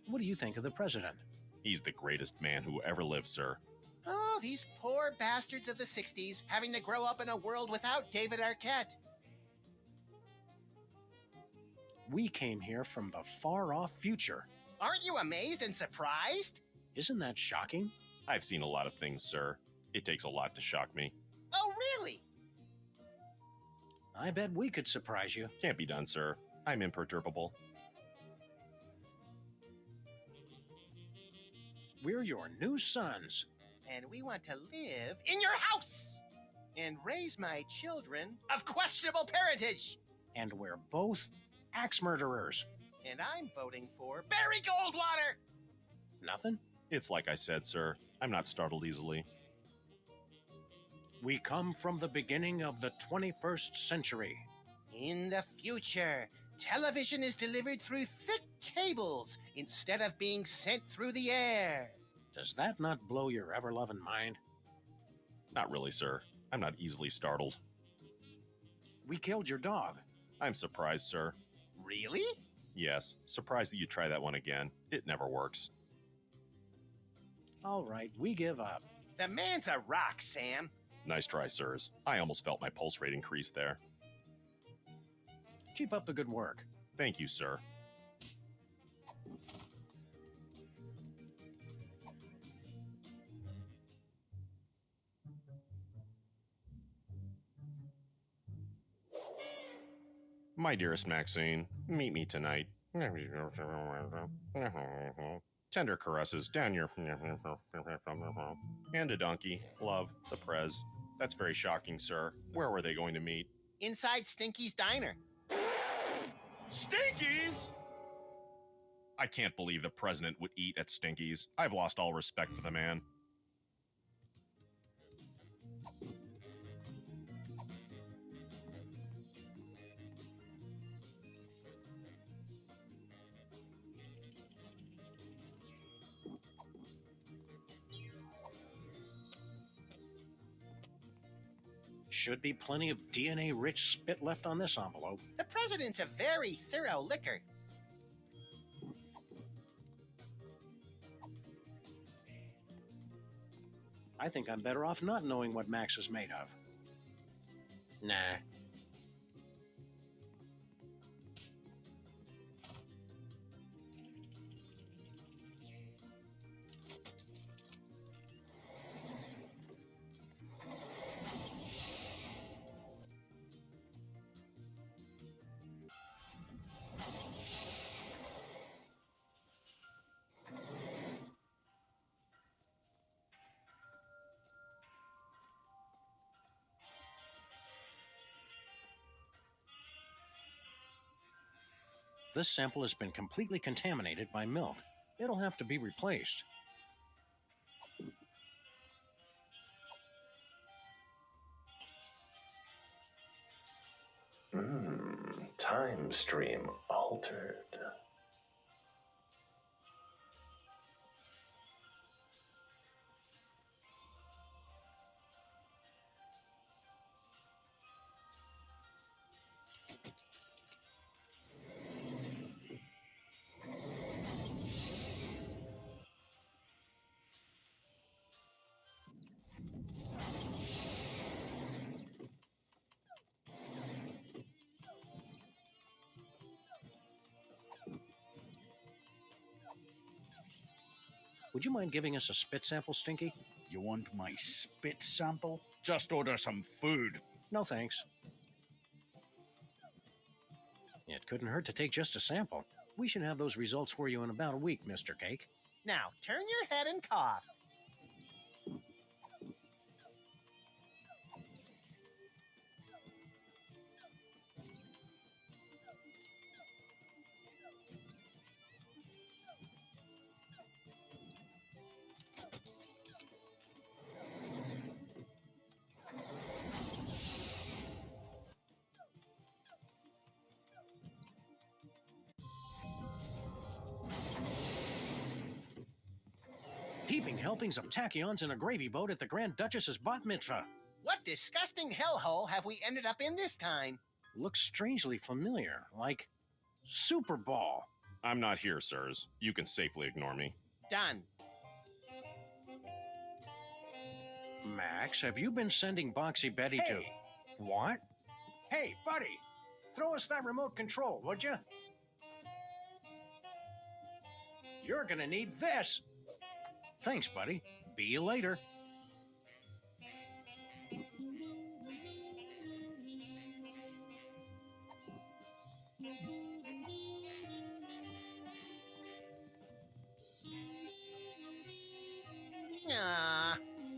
Speaker 3: What do you think of the president?
Speaker 1: He's the greatest man who ever lived, sir.
Speaker 2: Oh, these poor bastards of the 60s having to grow up in a world without David Arquette.
Speaker 3: We came here from the far-off future.
Speaker 2: Aren't you amazed and surprised?
Speaker 3: Isn't that shocking?
Speaker 1: I've seen a lot of things, sir. It takes a lot to shock me.
Speaker 2: Oh, really?
Speaker 3: I bet we could surprise you.
Speaker 1: Can't be done, sir. I'm imperturbable.
Speaker 3: We're your new sons.
Speaker 2: And we want to live in your house and raise my children of questionable parentage.
Speaker 3: And we're both axe murderers.
Speaker 2: And I'm voting for Barry Goldwater!
Speaker 3: Nothing?
Speaker 1: It's like I said, sir. I'm not startled easily.
Speaker 3: We come from the beginning of the 21st century.
Speaker 2: In the future, television is delivered through thick cables instead of being sent through the air.
Speaker 3: Does that not blow your ever-loving mind?
Speaker 1: Not really, sir. I'm not easily startled.
Speaker 3: We killed your dog.
Speaker 1: I'm surprised, sir.
Speaker 2: Really?
Speaker 1: Yes, surprised that you try that one again. It never works.
Speaker 3: All right, we give up.
Speaker 2: The man's a rock, Sam.
Speaker 1: Nice try, sirs. I almost felt my pulse rate increase there.
Speaker 3: Keep up the good work.
Speaker 1: Thank you, sir. My dearest Maxine, meet me tonight. Tender caresses down your... And a donkey. Love, the Prez. That's very shocking, sir. Where were they going to meet?
Speaker 2: Inside Stinky's Diner.
Speaker 1: Stinkies? I can't believe the president would eat at Stinkies. I've lost all respect for the man.
Speaker 3: Should be plenty of DNA-rich spit left on this envelope.
Speaker 2: The president's a very thorough licker.
Speaker 3: I think I'm better off not knowing what Max is made of. Nah. This sample has been completely contaminated by milk. It'll have to be replaced.
Speaker 5: Time stream altered.
Speaker 3: Would you mind giving us a spit sample, Stinky?
Speaker 8: You want my spit sample? Just order some food.
Speaker 3: No, thanks. It couldn't hurt to take just a sample. We should have those results for you in about a week, Mr. Cake.
Speaker 2: Now, turn your head and cough.
Speaker 3: Heaping helpings of tachyons in a gravy boat at the Grand Duchess's bat mitzvah.
Speaker 2: What disgusting hellhole have we ended up in this time?
Speaker 3: Looks strangely familiar, like Super Ball.
Speaker 1: I'm not here, sirs. You can safely ignore me.
Speaker 2: Done.
Speaker 3: Max, have you been sending Boxy Betty to... What? Hey, buddy, throw us that remote control, would you? You're gonna need this. Thanks, buddy. Be you later.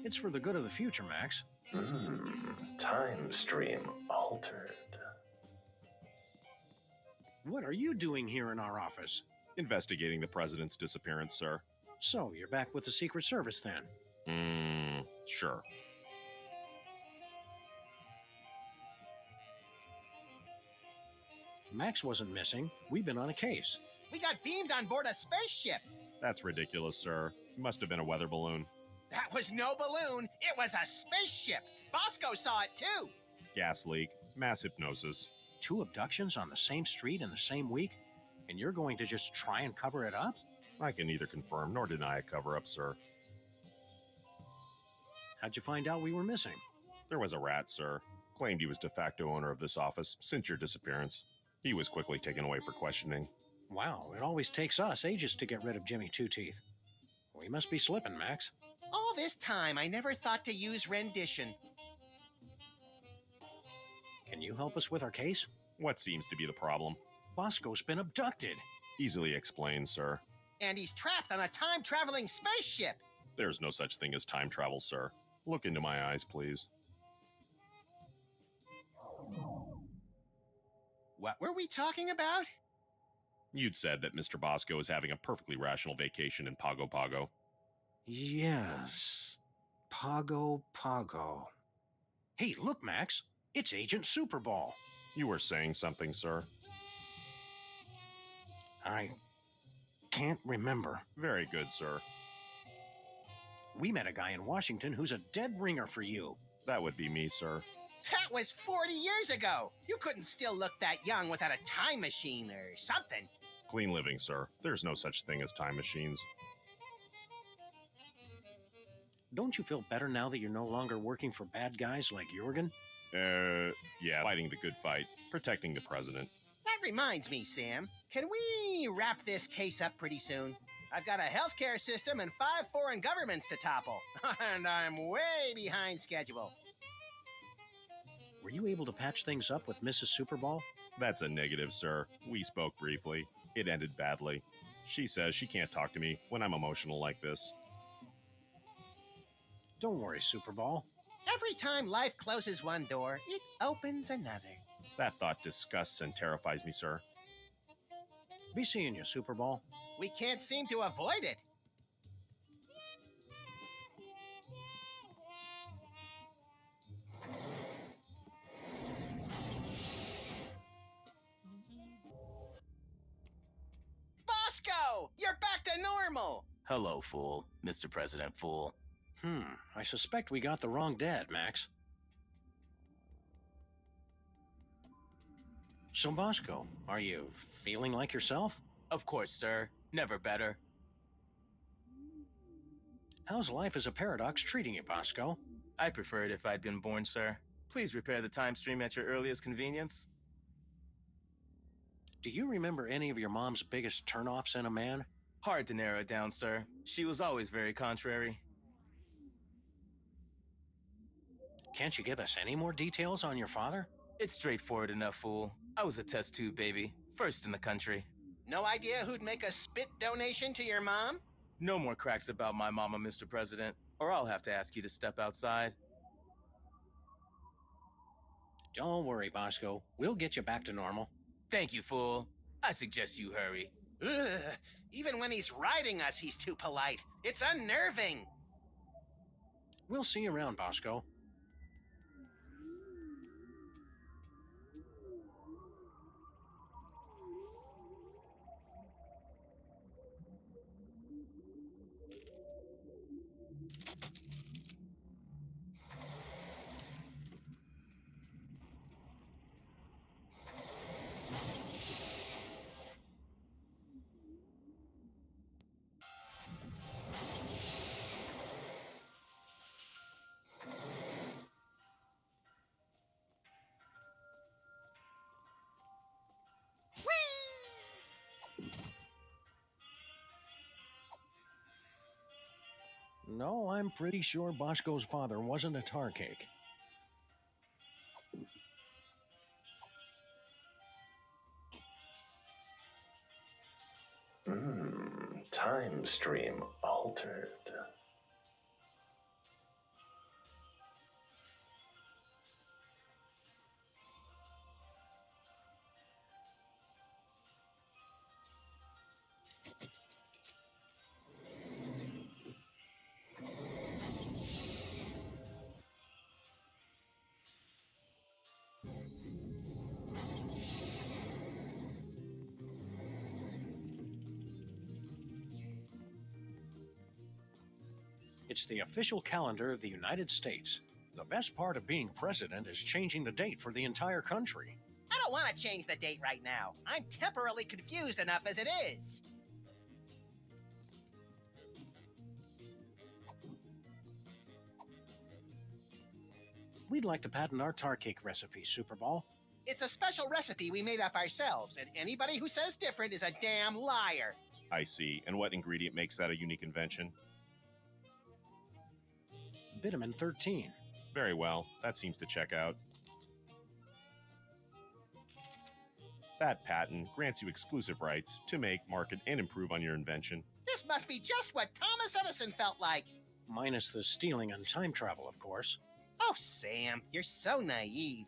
Speaker 3: It's for the good of the future, Max.
Speaker 5: Time stream altered.
Speaker 3: What are you doing here in our office?
Speaker 1: Investigating the president's disappearance, sir.
Speaker 3: So, you're back with the Secret Service then?
Speaker 1: Sure.
Speaker 3: Max wasn't missing. We've been on a case.
Speaker 2: We got beamed on board a spaceship.
Speaker 1: That's ridiculous, sir. It must have been a weather balloon.
Speaker 2: That was no balloon. It was a spaceship. Bosco saw it too.
Speaker 1: Gas leak. Mass hypnosis.
Speaker 3: 2 abductions on the same street in the same week? And you're going to just try and cover it up?
Speaker 1: I can neither confirm nor deny a cover-up, sir.
Speaker 3: How'd you find out we were missing?
Speaker 1: There was a rat, sir. Claimed he was de facto owner of this office since your disappearance. He was quickly taken away for questioning.
Speaker 3: Wow, it always takes us ages to get rid of Jimmy Two-Teeth. We must be slipping, Max.
Speaker 2: All this time, I never thought to use rendition.
Speaker 3: Can you help us with our case?
Speaker 1: What seems to be the problem?
Speaker 3: Bosco's been abducted.
Speaker 1: Easily explained, sir.
Speaker 2: And he's trapped on a time-traveling spaceship.
Speaker 1: There's no such thing as time travel, sir. Look into my eyes, please.
Speaker 2: What were we talking about?
Speaker 1: You'd said that Mr. Bosco is having a perfectly rational vacation in Pago Pago.
Speaker 3: Yes. Pago Pago. Hey, look, Max. It's Agent Superball.
Speaker 1: You were saying something, sir.
Speaker 3: I can't remember.
Speaker 1: Very good, sir.
Speaker 3: We met a guy in Washington who's a dead ringer for you.
Speaker 1: That would be me, sir.
Speaker 2: That was 40 years ago. You couldn't still look that young without a time machine or something.
Speaker 1: Clean living, sir. There's no such thing as time machines.
Speaker 3: Don't you feel better now that you're no longer working for bad guys like Jorgen?
Speaker 1: Yeah, fighting the good fight, protecting the president.
Speaker 2: That reminds me, Sam. Can we wrap this case up pretty soon? I've got a healthcare system and 5 foreign governments to topple. And I'm way behind schedule.
Speaker 3: Were you able to patch things up with Mrs. Superball?
Speaker 1: That's a negative, sir. We spoke briefly. It ended badly. She says she can't talk to me when I'm emotional like this.
Speaker 3: Don't worry, Superball.
Speaker 2: Every time life closes one door, it opens another.
Speaker 1: That thought disgusts and terrifies me, sir.
Speaker 3: Be seeing you, Superball.
Speaker 2: We can't seem to avoid it. Bosco! You're back to normal!
Speaker 4: Hello, fool. Mr. President Fool.
Speaker 3: I suspect we got the wrong dad, Max. So, Bosco, are you feeling like yourself?
Speaker 4: Of course, sir. Never better.
Speaker 3: How's life as a paradox treating you, Bosco?
Speaker 4: I'd prefer it if I'd been born, sir. Please repair the time stream at your earliest convenience.
Speaker 3: Do you remember any of your mom's biggest turnoffs in a man?
Speaker 4: Hard to narrow it down, sir. She was always very contrary.
Speaker 3: Can't you give us any more details on your father?
Speaker 4: It's straightforward enough, fool. I was a test tube baby. First in the country.
Speaker 2: No idea who'd make a spit donation to your mom?
Speaker 4: No more cracks about my mama, Mr. President, or I'll have to ask you to step outside.
Speaker 3: Don't worry, Bosco. We'll get you back to normal.
Speaker 4: Thank you, fool. I suggest you hurry.
Speaker 2: Ugh. Even when he's riding us, he's too polite. It's unnerving.
Speaker 3: We'll see you around, Bosco. No, I'm pretty sure Bosco's father wasn't a tar cake.
Speaker 5: Time stream altered.
Speaker 3: It's the official calendar of the United States. The best part of being president is changing the date for the entire country.
Speaker 2: I don't want to change the date right now. I'm temporarily confused enough as it is.
Speaker 3: We'd like to patent our tar cake recipe, Superball.
Speaker 2: It's a special recipe we made up ourselves, and anybody who says different is a damn liar.
Speaker 1: I see. And what ingredient makes that a unique invention?
Speaker 3: Vitamin 13.
Speaker 1: Very well. That seems to check out. That patent grants you exclusive rights to make, market, and improve on your invention.
Speaker 2: This must be just what Thomas Edison felt like.
Speaker 3: Minus the stealing and time travel, of course.
Speaker 2: Oh, Sam, you're so naive.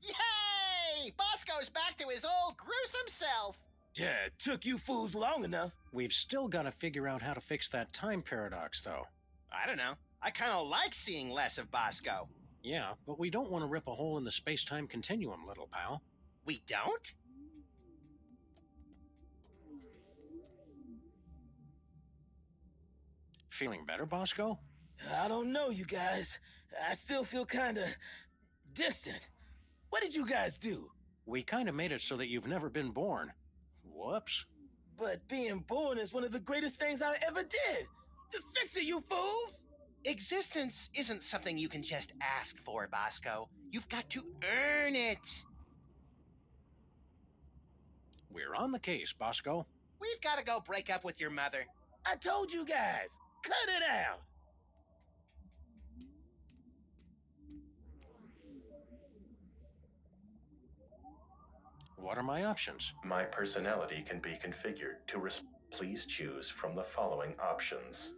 Speaker 2: Yay! Bosco's back to his old gruesome self.
Speaker 4: Yeah, it took you fools long enough.
Speaker 3: We've still got to figure out how to fix that time paradox, though.
Speaker 2: I don't know. I kind of like seeing less of Bosco.
Speaker 3: Yeah, but we don't want to rip a hole in the space-time continuum, little pal.
Speaker 2: We don't?
Speaker 3: Feeling better, Bosco?
Speaker 4: I don't know, you guys. I still feel kinda distant. What did you guys do?
Speaker 3: We kind of made it so that you've never been born. Whoops.
Speaker 4: But being born is one of the greatest things I ever did. To fix it, you fools!
Speaker 2: Existence isn't something you can just ask for, Bosco. You've got to earn it.
Speaker 3: We're on the case, Bosco.
Speaker 2: We've got to go break up with your mother.
Speaker 4: I told you guys, cut it out.
Speaker 3: What are my options?
Speaker 5: My personality can be configured to please choose from the following options.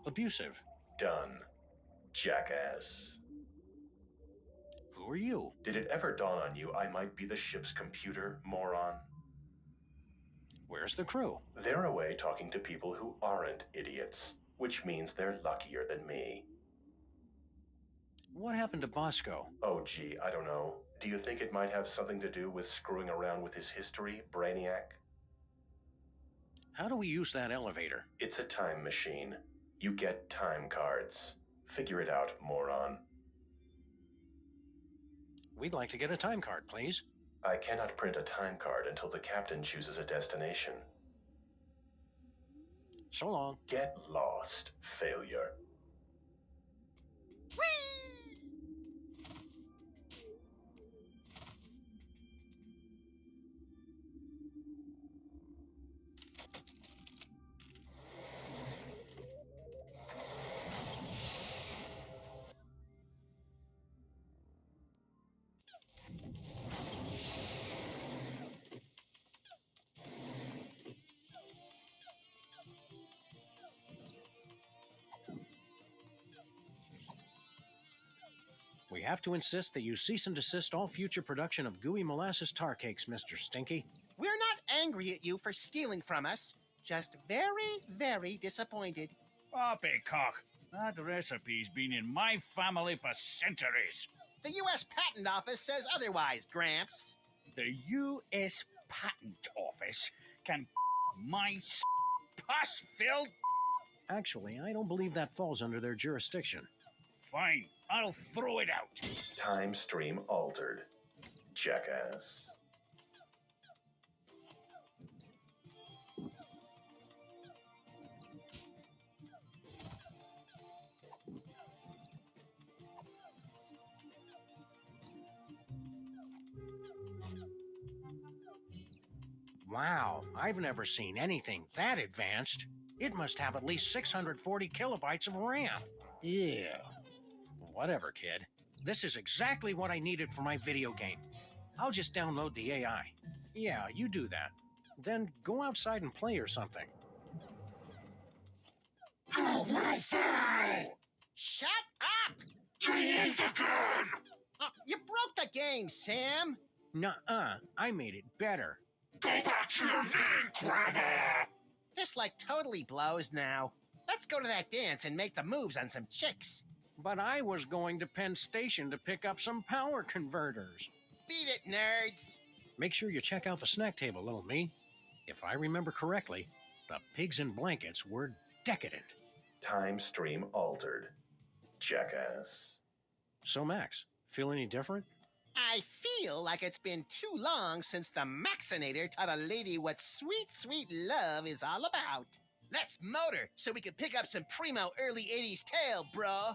Speaker 3: Abusive.
Speaker 5: Done. Jackass.
Speaker 3: Who are you?
Speaker 5: Did it ever dawn on you I might be the ship's computer, moron?
Speaker 3: Where's the crew?
Speaker 5: They're away talking to people who aren't idiots, which means they're luckier than me.
Speaker 3: What happened to Bosco?
Speaker 5: Oh gee, I don't know. Do you think it might have something to do with screwing around with his history, Brainiac?
Speaker 3: How do we use that elevator?
Speaker 5: It's a time machine. You get time cards. Figure it out, moron.
Speaker 3: We'd like to get a time card, please.
Speaker 5: I cannot print a time card until the captain chooses a destination.
Speaker 3: So long.
Speaker 5: Get lost, failure.
Speaker 3: We have to insist that you cease and desist all future production of gooey molasses tar cakes, Mr. Stinky.
Speaker 2: We're not angry at you for stealing from us. Just very, very disappointed.
Speaker 8: Poppycock, that recipe's been in my family for centuries.
Speaker 2: The U.S. Patent Office says otherwise, Gramps.
Speaker 8: The U.S. Patent Office can my pus-filled...
Speaker 3: Actually, I don't believe that falls under their jurisdiction.
Speaker 8: Fine, I'll throw it out.
Speaker 5: Time stream altered. Jackass.
Speaker 3: Wow, I've never seen anything that advanced. It must have at least 640 kilobytes of RAM.
Speaker 2: Yeah.
Speaker 3: Whatever, kid. This is exactly what I needed for my video game. I'll just download the AI. Yeah, you do that. Then go outside and play or something.
Speaker 7: You little fool!
Speaker 2: Shut up!
Speaker 7: You move again!
Speaker 2: Oh, you broke the game, Sam.
Speaker 3: Nuh-uh, I made it better.
Speaker 7: Go back to your knitting, Grandma!
Speaker 2: This like totally blows now. Let's go to that dance and make the moves on some chicks.
Speaker 3: But I was going to Penn Station to pick up some power converters.
Speaker 2: Beat it, nerds.
Speaker 3: Make sure you check out the snack table, little me. If I remember correctly, the pigs in blankets were decadent.
Speaker 5: Time stream altered. Jackass.
Speaker 3: So, Max, feel any different?
Speaker 2: I feel like it's been too long since the Maxinator taught a lady what sweet, sweet love is all about. Let's motor so we can pick up some primo early 80s tail, bro.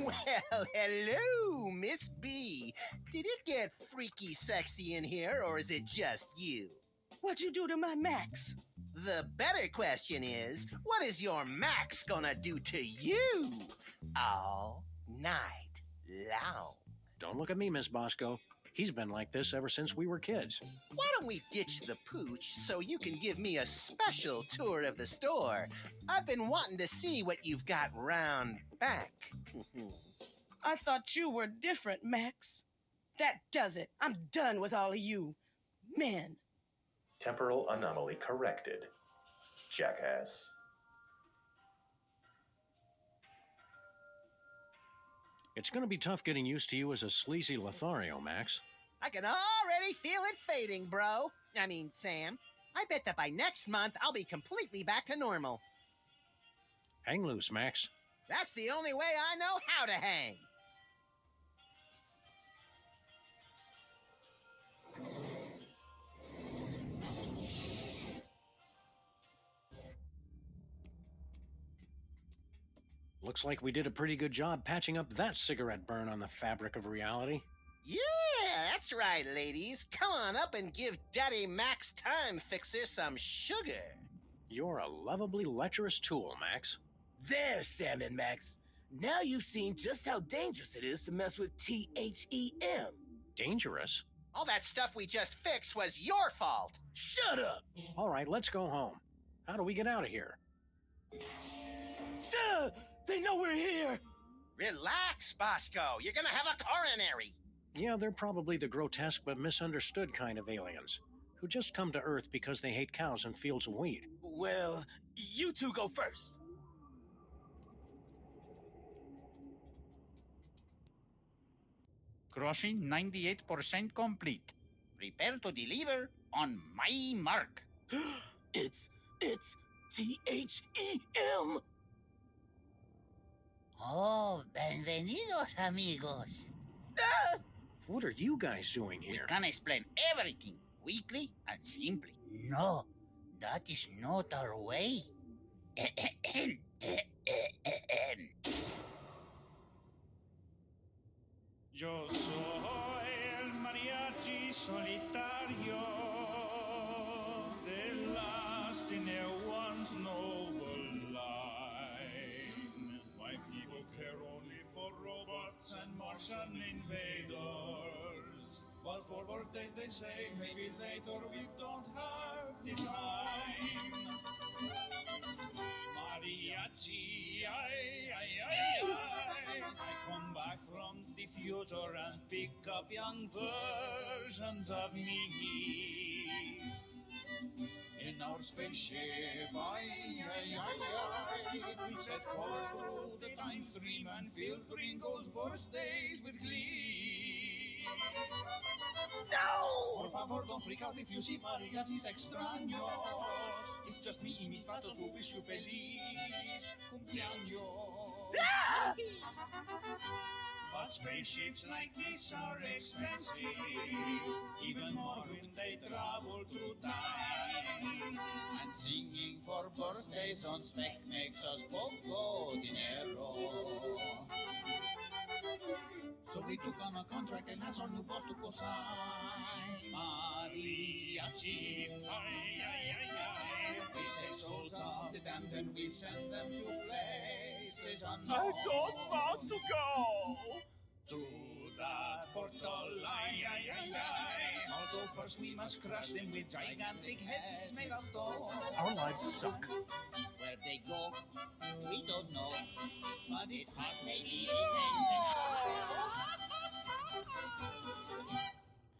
Speaker 2: Well, hello, Miss B. Did it get freaky sexy in here, or is it just you?
Speaker 6: What'd you do to my Max?
Speaker 2: The better question is, what is your Max gonna do to you all night long?
Speaker 3: Don't look at me, Miss Bosco. He's been like this ever since we were kids.
Speaker 2: Why don't we ditch the pooch so you can give me a special tour of the store? I've been wanting to see what you've got round back.
Speaker 6: I thought you were different, Max. That does it. I'm done with all of you. Men.
Speaker 5: Temporal anomaly corrected. Jackass.
Speaker 3: It's going to be tough getting used to you as a sleazy Lothario, Max.
Speaker 2: I can already feel it fading, bro. I mean, Sam. I bet that by next month I'll be completely back to normal.
Speaker 3: Hang loose, Max.
Speaker 2: That's the only way I know how to hang.
Speaker 3: Looks like we did a pretty good job patching up that cigarette burn on the fabric of reality.
Speaker 2: Yeah, that's right, ladies. Come on up and give Daddy Max Time Fixer some sugar.
Speaker 3: You're a lovably lecherous tool, Max.
Speaker 4: There, Sam and Max. Now you've seen just how dangerous it is to mess with THEM.
Speaker 3: Dangerous?
Speaker 2: All that stuff we just fixed was your fault.
Speaker 4: Shut up!
Speaker 3: All right, let's go home. How do we get out of here?
Speaker 4: Duh! They know we're here!
Speaker 2: Relax, Bosco. You're gonna have a coronary.
Speaker 3: Yeah, they're probably the grotesque but misunderstood kind of aliens who just come to Earth because they hate cows and fields of wheat.
Speaker 4: Well, you two go first.
Speaker 8: Crossing 98% complete.
Speaker 2: Prepare to deliver.
Speaker 8: On my mark.
Speaker 4: It's THEM!
Speaker 9: Oh, bienvenidos, amigos.
Speaker 4: Ah!
Speaker 3: What are you guys doing here?
Speaker 9: We can explain everything quickly and simply. No, that is not our way.
Speaker 8: Yo soy el mariachi solitario, the last in a once noble line. My people care only for robots and Martian invaders. But for birthdays they say maybe later, we don't have the time. Mariachi, ay, ay, ay, ay. I come back from the future and pick up young versions of me. In our spaceship, ay, ay, ay, ay. We set course through the time stream and filled Ringo's birthdays with glee.
Speaker 4: No!
Speaker 8: Por favor, don't freak out if you see mariachis extraños. It's just me y mis vatos who wish you feliz cumpleaños.
Speaker 4: Ah!
Speaker 8: But spaceships like this are expensive, even more when they travel through time.
Speaker 9: And singing for birthdays on spec makes us poco dinero.
Speaker 8: So we took on a contract and that's our new boss to co-sign. Mariachis, ay, ay, ay, ay. We take souls of the damned and we send them to places unknown.
Speaker 1: I don't want to go.
Speaker 8: Through that portal, ay, ay, ay, ay. Although first we must crush them with gigantic heads made of stone.
Speaker 3: Our lives suck.
Speaker 9: Where they go, we don't know. But it's hard maybe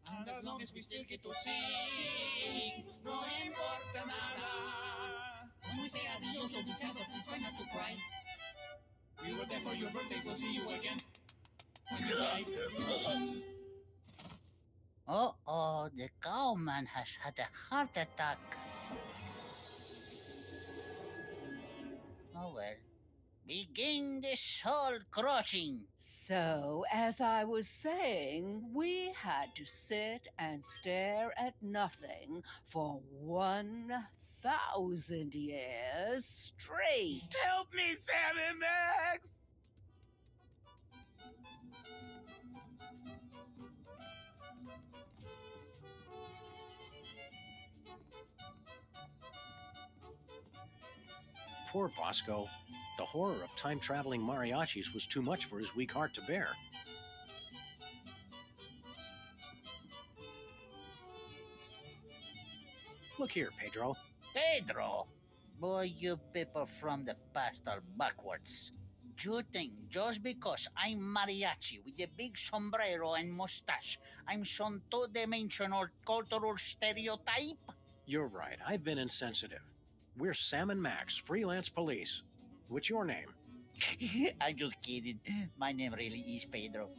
Speaker 8: And as long as we still get to sing, no importa nada.
Speaker 9: When we say adios or December, please try not to cry.
Speaker 8: We were there for your birthday, we'll see you again. When you die.
Speaker 9: Uh-oh, the cowman has had a heart attack. Oh well. Begin the soul crushing.
Speaker 10: So, as I was saying, we had to sit and stare at nothing for 1,000 years straight.
Speaker 4: Help me, Sam and Max!
Speaker 3: Poor Bosco. The horror of time-traveling mariachis was too much for his weak heart to bear. Look here, Pedro.
Speaker 9: Pedro! Boy, you people from the past are backwards. You think just because I'm mariachi with a big sombrero and mustache, I'm some two-dimensional cultural stereotype?
Speaker 3: You're right. I've been insensitive. We're Sam and Max, freelance police. What's your name?
Speaker 9: I'm just kidding. My name really is Pedro.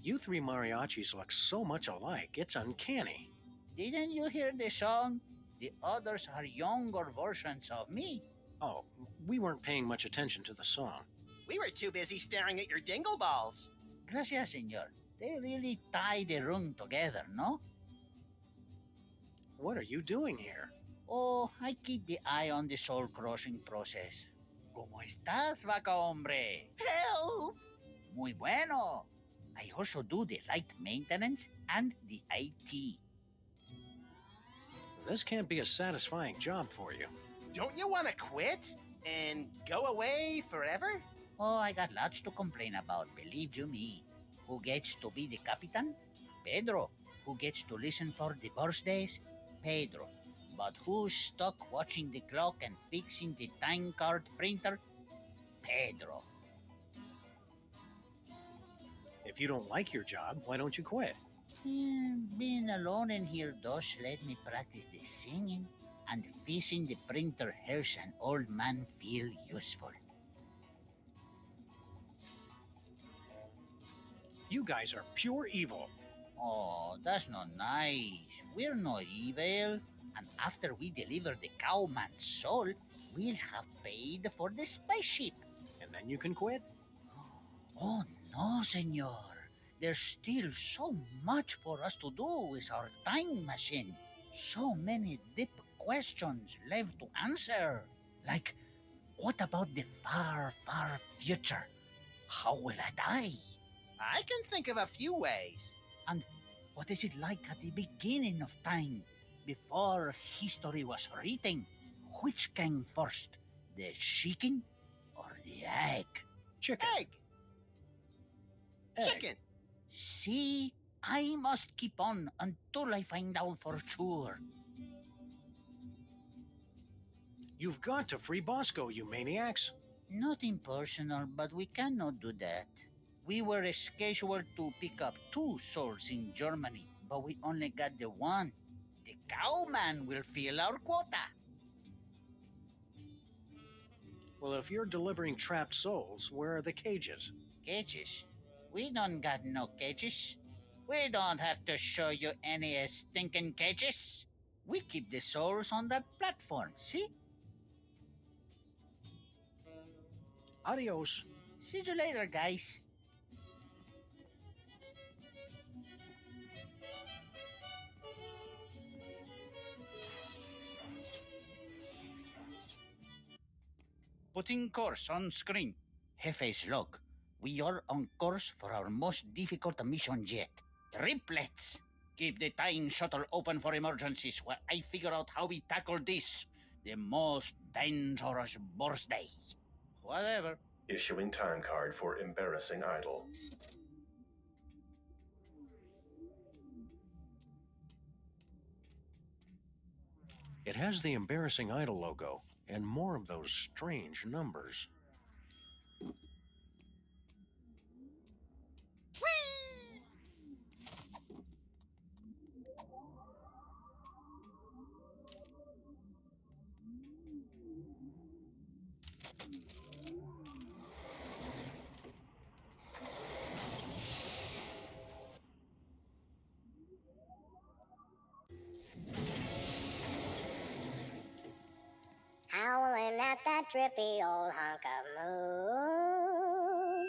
Speaker 3: You three mariachis look so much alike, it's uncanny.
Speaker 9: Didn't you hear the song? The others are younger versions of me.
Speaker 3: Oh, we weren't paying much attention to the song.
Speaker 2: We were too busy staring at your dingle balls.
Speaker 9: Gracias, senor. They really tie the room together, no?
Speaker 3: What are you doing here?
Speaker 9: Oh, I keep the eye on the soul-crushing process. ¿Cómo estás, vaca hombre?
Speaker 4: Help!
Speaker 9: Muy bueno. I also do the light maintenance and the IT.
Speaker 3: This can't be a satisfying job for you.
Speaker 2: Don't you want to quit and go away forever?
Speaker 9: Oh, I got lots to complain about, believe you me. Who gets to be the captain? Pedro. Who gets to listen for the birthdays? Pedro. But who's stuck watching the clock and fixing the time card printer? Pedro.
Speaker 3: If you don't like your job, why don't you quit?
Speaker 9: Being alone in here does let me practice the singing, and fixing the printer helps an old man feel useful.
Speaker 3: You guys are pure evil.
Speaker 9: Oh, that's not nice. We're not evil. And after we deliver the cowman's soul, we'll have paid for the spaceship.
Speaker 3: And then you can quit?
Speaker 9: Oh, no, senor. There's still so much for us to do with our time machine. So many deep questions left to answer. Like, what about the far, far future? How will I die?
Speaker 2: I can think of a few ways.
Speaker 9: And what is it like at the beginning of time, before history was written? Which came first, the chicken or the egg?
Speaker 3: Chicken.
Speaker 2: Egg. Chicken.
Speaker 9: See, I must keep on until I find out for sure.
Speaker 3: You've got to free Bosco, you maniacs.
Speaker 9: Nothing personal, but we cannot do that. We were scheduled to pick up 2 souls in Germany, but we only got the one. The cowman will fill our quota.
Speaker 3: Well, if you're delivering trapped souls, where are the cages?
Speaker 9: Cages? We don't got no cages. We don't have to show you any stinking cages. We keep the souls on that platform, see?
Speaker 3: Adios.
Speaker 9: See you later, guys. Putting course on screen. Jefes, look. We are on course for our most difficult mission yet. Triplets! Keep the time shuttle open for emergencies while I figure out how we tackle this. The most dangerous birthday. Whatever.
Speaker 5: Issuing time card for embarrassing idol.
Speaker 3: It has the embarrassing idol logo and more of those strange numbers.
Speaker 11: Howling at that drippy old hunk of moon.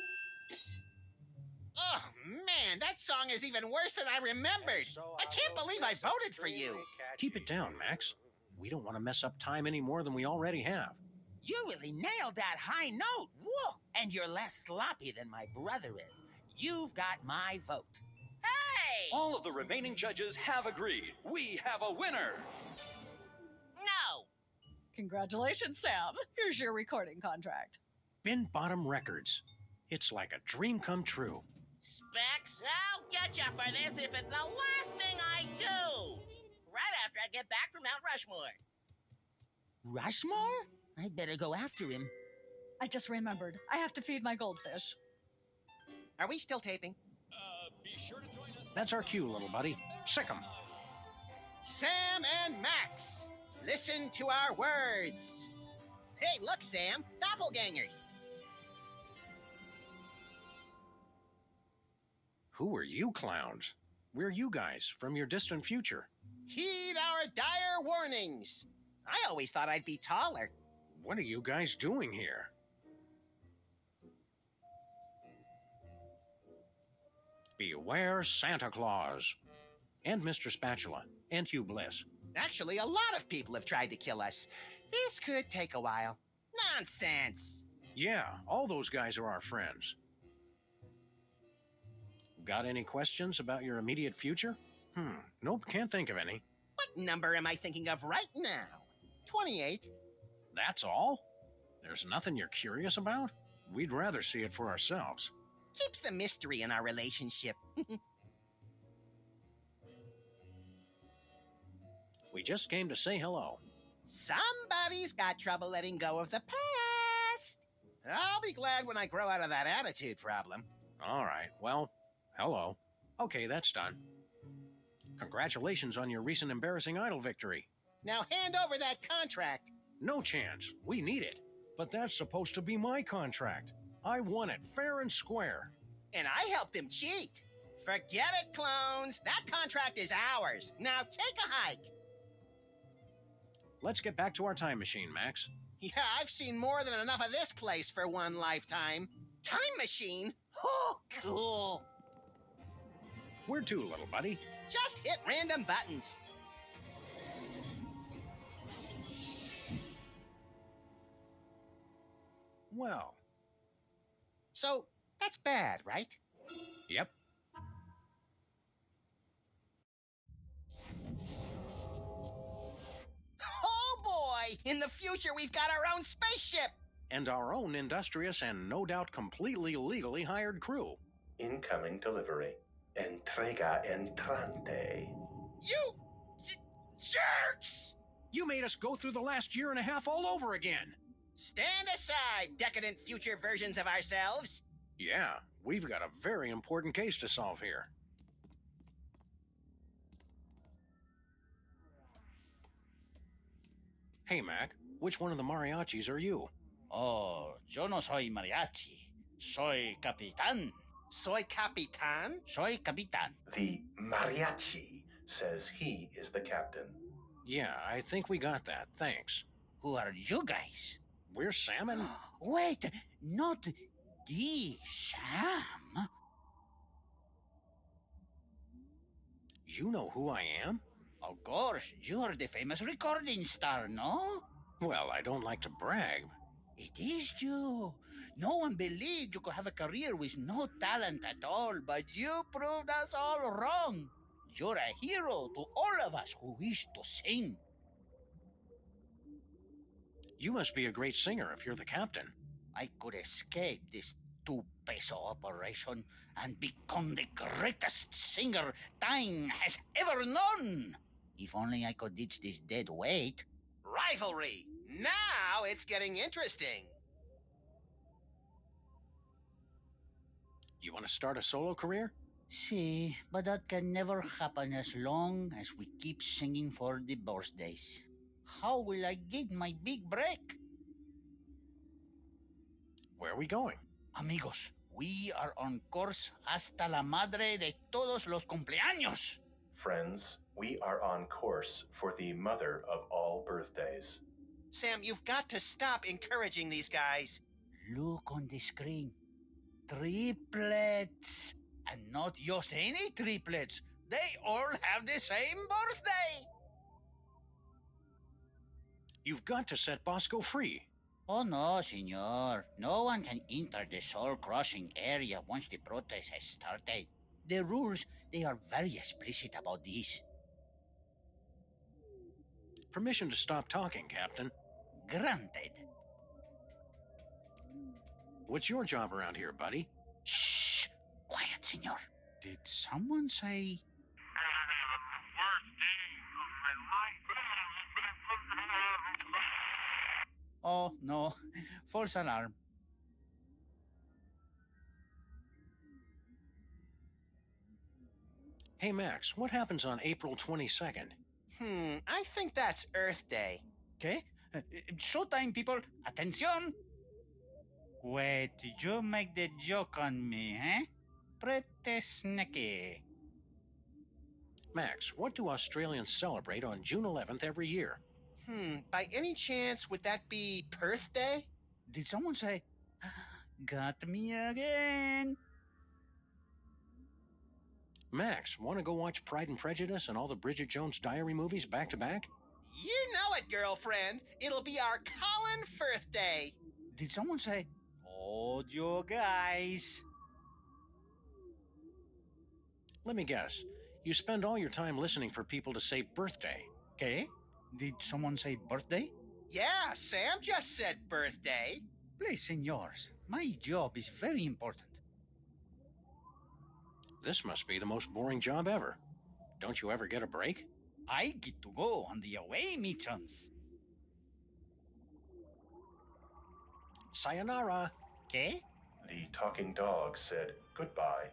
Speaker 2: Oh, man, that song is even worse than I remembered. I can't believe I voted for you.
Speaker 3: Keep it down, Max. We don't want to mess up time any more than we already have.
Speaker 12: You really nailed that high note. Whoa! And you're less sloppy than my brother is. You've got my vote. Hey!
Speaker 13: All of the remaining judges have agreed. We have a winner.
Speaker 12: No!
Speaker 14: Congratulations, Sam. Here's your recording contract.
Speaker 3: Bin Bottom Records. It's like a dream come true.
Speaker 12: Specs, I'll get you for this if it's the last thing I do. Right after I get back from Mount Rushmore. Rushmore? I'd better go after him.
Speaker 14: I just remembered. I have to feed my goldfish.
Speaker 2: Are we still taping?
Speaker 13: Be sure to join us.
Speaker 3: That's our cue, little buddy. Sick 'em.
Speaker 2: Sam and Max, listen to our words. Hey, look, Sam, doppelgangers.
Speaker 3: Who are you clowns? We're you guys from your distant future.
Speaker 2: Heed our dire warnings. I always thought I'd be taller.
Speaker 3: What are you guys doing here? Beware Santa Claus. And Mr. Spatula. And Hugh Bliss.
Speaker 2: Actually, a lot of people have tried to kill us. This could take a while. Nonsense.
Speaker 3: Yeah, all those guys are our friends. Got any questions about your immediate future? Nope, can't think of any.
Speaker 2: What number am I thinking of right now? 28.
Speaker 3: That's all? There's nothing you're curious about? We'd rather see it for ourselves.
Speaker 2: Keeps the mystery in our relationship.
Speaker 3: We just came to say hello.
Speaker 2: Somebody's got trouble letting go of the past. I'll be glad when I grow out of that attitude problem.
Speaker 3: All right, well, hello. Okay, that's done. Congratulations on your recent embarrassing idol victory.
Speaker 2: Now hand over that contract.
Speaker 3: No chance. We need it. But that's supposed to be my contract. I won it fair and square.
Speaker 2: And I helped him cheat. Forget it, clones. That contract is ours. Now take a hike.
Speaker 3: Let's get back to our time machine, Max.
Speaker 2: Yeah, I've seen more than enough of this place for one lifetime. Time machine? Oh, cool.
Speaker 3: Where to, little buddy?
Speaker 2: Just hit random buttons.
Speaker 3: Well.
Speaker 2: So, that's bad, right?
Speaker 3: Yep.
Speaker 2: Oh boy! In the future, we've got our own spaceship!
Speaker 3: And our own industrious and no doubt completely legally hired crew.
Speaker 5: Incoming delivery. Entrega entrante.
Speaker 2: You jerks!
Speaker 3: You made us go through the last year and a half all over again.
Speaker 2: Stand aside, decadent future versions of ourselves.
Speaker 3: Yeah, we've got a very important case to solve here. Hey, Mac, which one of the mariachis are you?
Speaker 9: Oh, yo no soy mariachi. Soy capitán.
Speaker 2: Soy Capitan?
Speaker 9: Soy capitán.
Speaker 5: The mariachi says he is the captain.
Speaker 3: Yeah, I think we got that. Thanks.
Speaker 9: Who are you guys?
Speaker 3: We're Sam and...
Speaker 9: Wait, not the Sam?
Speaker 3: You know who I am?
Speaker 9: Of course, you are the famous recording star, no?
Speaker 3: Well, I don't like to brag.
Speaker 9: It is you. No one believed you could have a career with no talent at all, but you proved us all wrong. You're a hero to all of us who wish to sing.
Speaker 3: You must be a great singer if you're the captain.
Speaker 9: I could escape this two-peso operation and become the greatest singer time has ever known. If only I could ditch this dead weight.
Speaker 2: Rivalry! Now it's getting interesting.
Speaker 3: You want to start a solo career?
Speaker 9: See, but that can never happen as long as we keep singing for the birthdays. How will I get my big break?
Speaker 3: Where are we going?
Speaker 9: Amigos, we are on course hasta la madre de todos los cumpleaños.
Speaker 5: Friends, we are on course for the mother of all birthdays.
Speaker 2: Sam, you've got to stop encouraging these guys.
Speaker 9: Look on the screen. Triplets. And not just any triplets. They all have the same birthday.
Speaker 3: You've got to set Bosco free.
Speaker 9: Oh no, senor. No one can enter the soul-crossing area once the protest has started. The rules, they are very explicit about this.
Speaker 3: Permission to stop talking, Captain.
Speaker 9: Granted.
Speaker 3: What's your job around here, buddy?
Speaker 9: Shh! Quiet, senor. Did someone say... Oh, no. False alarm.
Speaker 3: Hey, Max, what happens on April 22nd?
Speaker 2: I think that's Earth Day.
Speaker 9: ¿Qué? Showtime, people. Attention. Wait, you make the joke on me, eh? Pretty sneaky.
Speaker 3: Max, what do Australians celebrate on June 11th every year?
Speaker 2: By any chance, would that be Perth Day?
Speaker 9: Did someone say, got me again?
Speaker 3: Max, want to go watch Pride and Prejudice and all the Bridget Jones Diary movies back to back?
Speaker 2: You know it, girlfriend. It'll be our Colin Firth Day.
Speaker 9: Did someone say, hold your guys?
Speaker 3: Let me guess. You spend all your time listening for people to say birthday.
Speaker 9: Okay. Did someone say birthday?
Speaker 2: Yeah, Sam just said birthday.
Speaker 9: Please, senors. My job is very important.
Speaker 3: This must be the most boring job ever. Don't you ever get a break?
Speaker 9: I get to go on the away missions.
Speaker 3: Sayonara.
Speaker 9: ¿Qué?
Speaker 5: The talking dog said goodbye.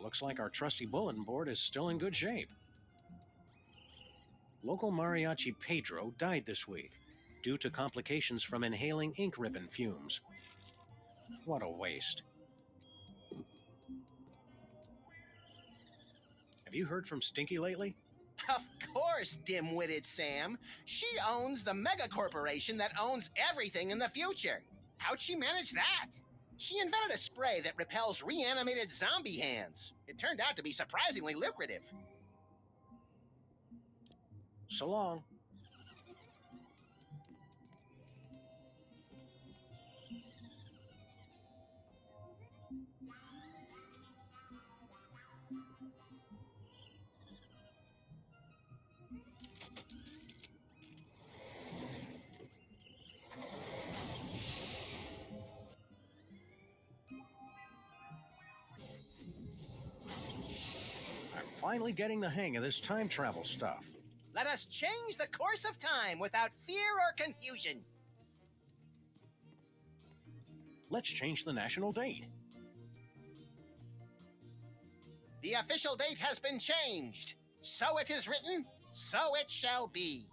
Speaker 3: Looks like our trusty bulletin board is still in good shape. Local mariachi Pedro died this week due to complications from inhaling ink ribbon fumes. What a waste. Have you heard from Stinky lately?
Speaker 2: Of course, dim-witted Sam. She owns the mega corporation that owns everything in the future. How'd she manage that? She invented a spray that repels reanimated zombie hands. It turned out to be surprisingly lucrative.
Speaker 3: So long. Finally getting the hang of this time travel stuff.
Speaker 2: Let us change the course of time without fear or confusion.
Speaker 3: Let's change the national date.
Speaker 2: The official date has been changed. So it is written, so it shall be.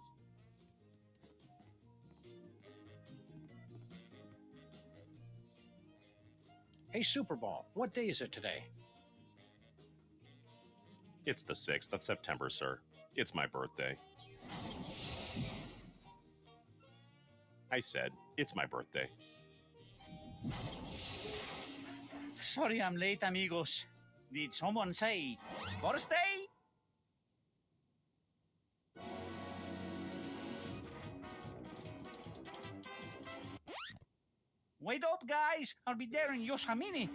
Speaker 3: Hey, Superball, what day is it today?
Speaker 1: It's the 6th of September, sir. It's my birthday. I said, it's my birthday.
Speaker 8: Sorry I'm late, amigos. Did someone say birthday? Wait up, guys. I'll be there in just a minute.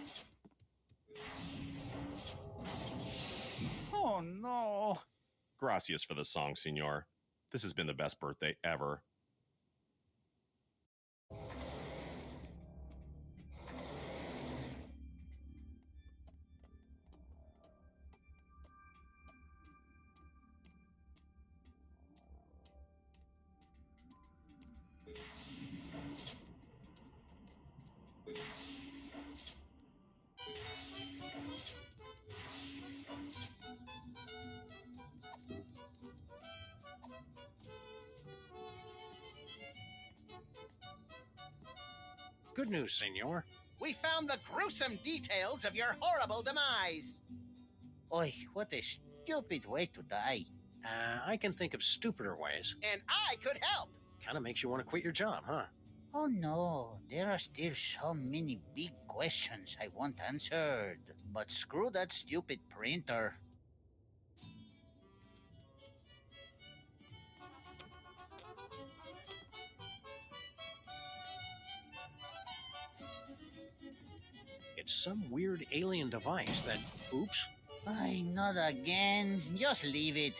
Speaker 8: Oh, no.
Speaker 1: Gracias for the song, senor. This has been the best birthday ever.
Speaker 3: Good news, senor.
Speaker 2: We found the gruesome details of your horrible demise.
Speaker 9: Oi, what a stupid way to die.
Speaker 3: I can think of stupider ways.
Speaker 2: And I could help.
Speaker 3: Kind of makes you want to quit your job, huh?
Speaker 9: Oh no, there are still so many big questions I want answered. But screw that stupid printer.
Speaker 3: It's some weird alien device that... Oops.
Speaker 9: Ay, not again. Just leave it.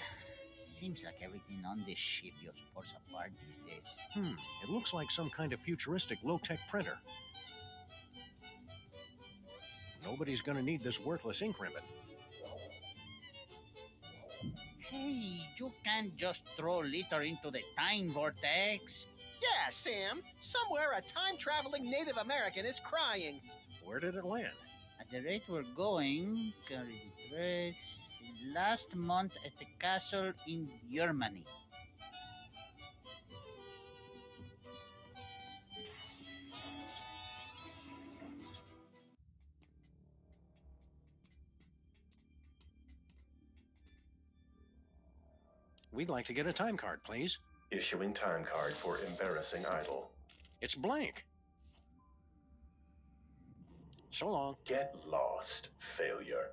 Speaker 9: Seems like everything on this ship just falls apart these days.
Speaker 3: It looks like some kind of futuristic low-tech printer. Nobody's gonna need this worthless ink ribbon.
Speaker 9: Hey, you can't just throw litter into the time vortex.
Speaker 2: Yeah, Sam. Somewhere a time-traveling Native American is crying.
Speaker 3: Where did it land?
Speaker 9: At the rate we're going, last month at the castle in Germany.
Speaker 3: We'd like to get a time card, please.
Speaker 5: Issuing time card for embarrassing idol.
Speaker 3: It's blank. So long.
Speaker 5: Get lost, failure.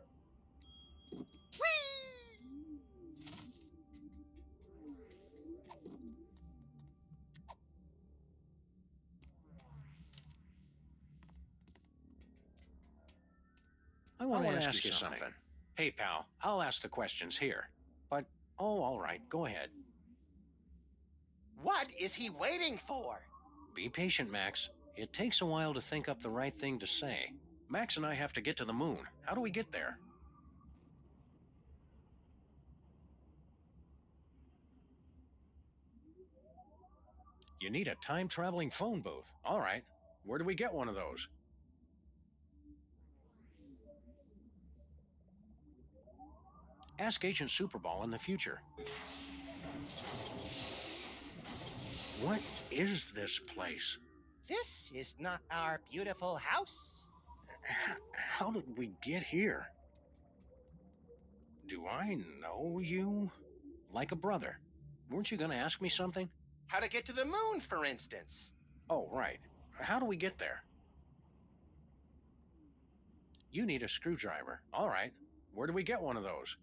Speaker 3: I want to ask you something. Hey, pal, I'll ask the questions here. But, oh, all right, go ahead.
Speaker 2: What is he waiting for?
Speaker 3: Be patient, Max. It takes a while to think up the right thing to say. Max and I have to get to the moon. How do we get there? You need a time-traveling phone booth. All right. Where do we get one of those? Ask Agent Superball in the future. What is this place?
Speaker 2: This is not our beautiful house.
Speaker 3: How did we get here? Do I know you? Like a brother. Weren't you going to ask me something?
Speaker 2: How to get to the moon, for instance.
Speaker 3: Oh, right. How do we get there? You need a screwdriver. All right. Where do we get one of those?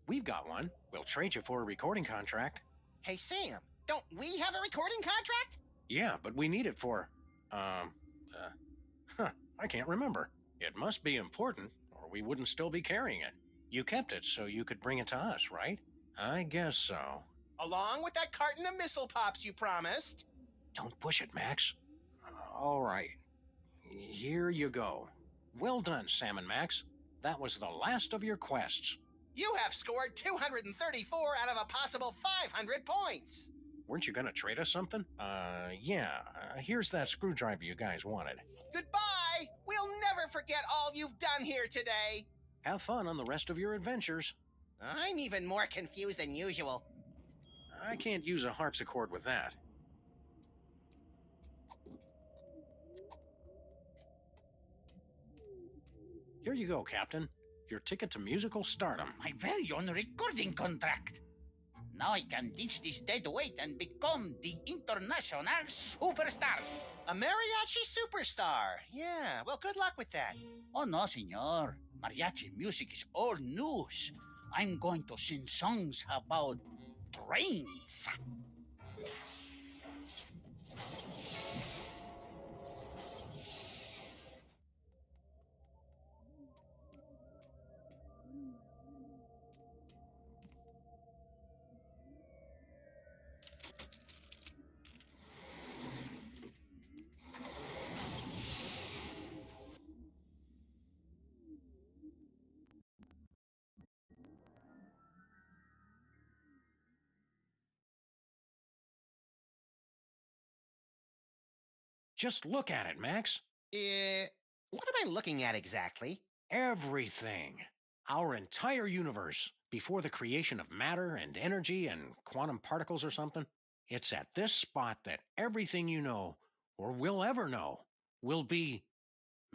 Speaker 3: We've got one. We'll trade you for a recording contract.
Speaker 2: Hey, Sam, don't we have a recording contract?
Speaker 3: Yeah, but we need it for, I can't remember. It must be important, or we wouldn't still be carrying it. You kept it so you could bring it to us, right? I guess so.
Speaker 2: Along with that carton of missile pops you promised.
Speaker 3: Don't push it, Max. All right. Here you go. Well done, Sam and Max. That was the last of your quests.
Speaker 2: You have scored 234 out of a possible 500 points.
Speaker 3: Weren't you gonna trade us something? Yeah. Here's that screwdriver you guys wanted.
Speaker 2: Goodbye! We'll never forget all you've done here today.
Speaker 3: Have fun on the rest of your adventures.
Speaker 2: I'm even more confused than usual.
Speaker 3: I can't use a harpsichord with that. you go, Captain. Your ticket to musical stardom.
Speaker 9: My very own recording contract. Now I can ditch this dead weight and become the international superstar.
Speaker 2: A mariachi superstar. Yeah, well, good luck with that.
Speaker 9: Oh, no, senor. Mariachi music is old news. I'm going to sing songs about trains.
Speaker 3: Just look at it, Max.
Speaker 2: What am I looking at exactly?
Speaker 3: Everything. Our entire universe, before the creation of matter and energy and quantum particles or something. It's at this spot that everything you know, or will ever know, will be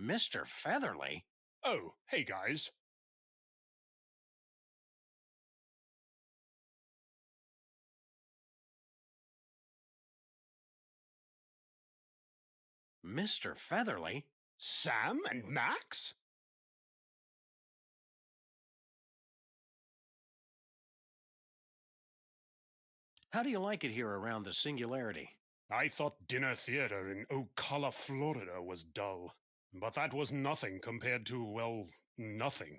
Speaker 3: Mr. Featherly.
Speaker 1: Oh, hey guys.
Speaker 3: Mr. Featherly?
Speaker 1: Sam and Max?
Speaker 3: How do you like it here around the Singularity?
Speaker 1: I thought dinner theater in Ocala, Florida was dull. But that was nothing compared to, well, nothing.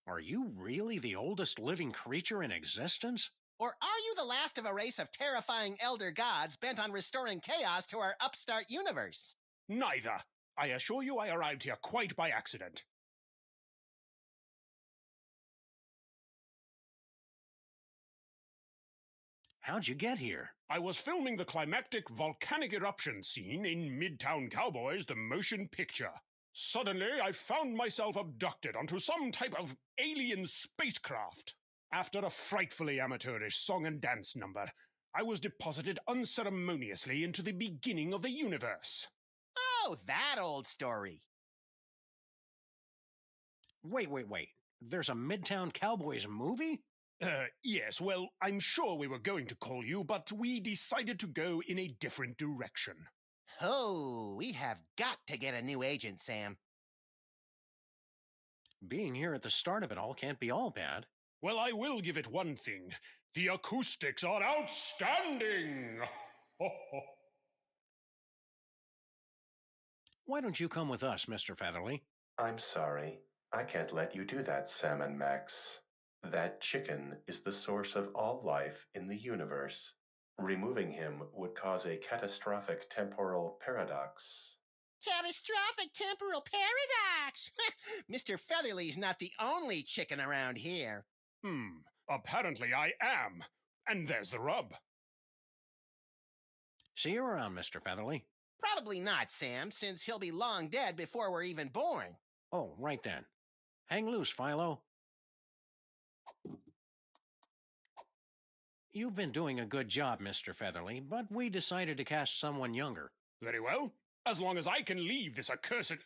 Speaker 3: Are you really the oldest living creature in existence?
Speaker 2: Or are you the last of a race of terrifying elder gods bent on restoring chaos to our upstart universe?
Speaker 1: Neither. I assure you I arrived here quite by accident.
Speaker 3: How'd you get here?
Speaker 1: I was filming the climactic volcanic eruption scene in Midtown Cowboys, the motion picture. Suddenly, I found myself abducted onto some type of alien spacecraft. After a frightfully amateurish song and dance number, I was deposited unceremoniously into the beginning of the universe.
Speaker 2: Oh, that old story.
Speaker 3: Wait. There's a Midtown Cowboys movie?
Speaker 1: Yes, well, I'm sure we were going to call you, but we decided to go in a different direction.
Speaker 2: Oh, we have got to get a new agent, Sam.
Speaker 3: Being here at the start of it all can't be all bad.
Speaker 1: Well, I will give it one thing. The acoustics are outstanding!
Speaker 3: Why don't you come with us, Mr. Featherly?
Speaker 5: I'm sorry. I can't let you do that, Sam and Max. That chicken is the source of all life in the universe. Removing him would cause a catastrophic temporal paradox.
Speaker 2: Catastrophic temporal paradox! Mr. Featherly's not the only chicken around here.
Speaker 1: Apparently I am. And there's the rub.
Speaker 3: See you around, Mr. Featherly.
Speaker 2: Probably not, Sam, since he'll be long dead before we're even born.
Speaker 3: Oh, right then. Hang loose, Philo. You've been doing a good job, Mr. Featherly, but we decided to cast someone younger.
Speaker 1: Very well. As long as I can leave this accursed...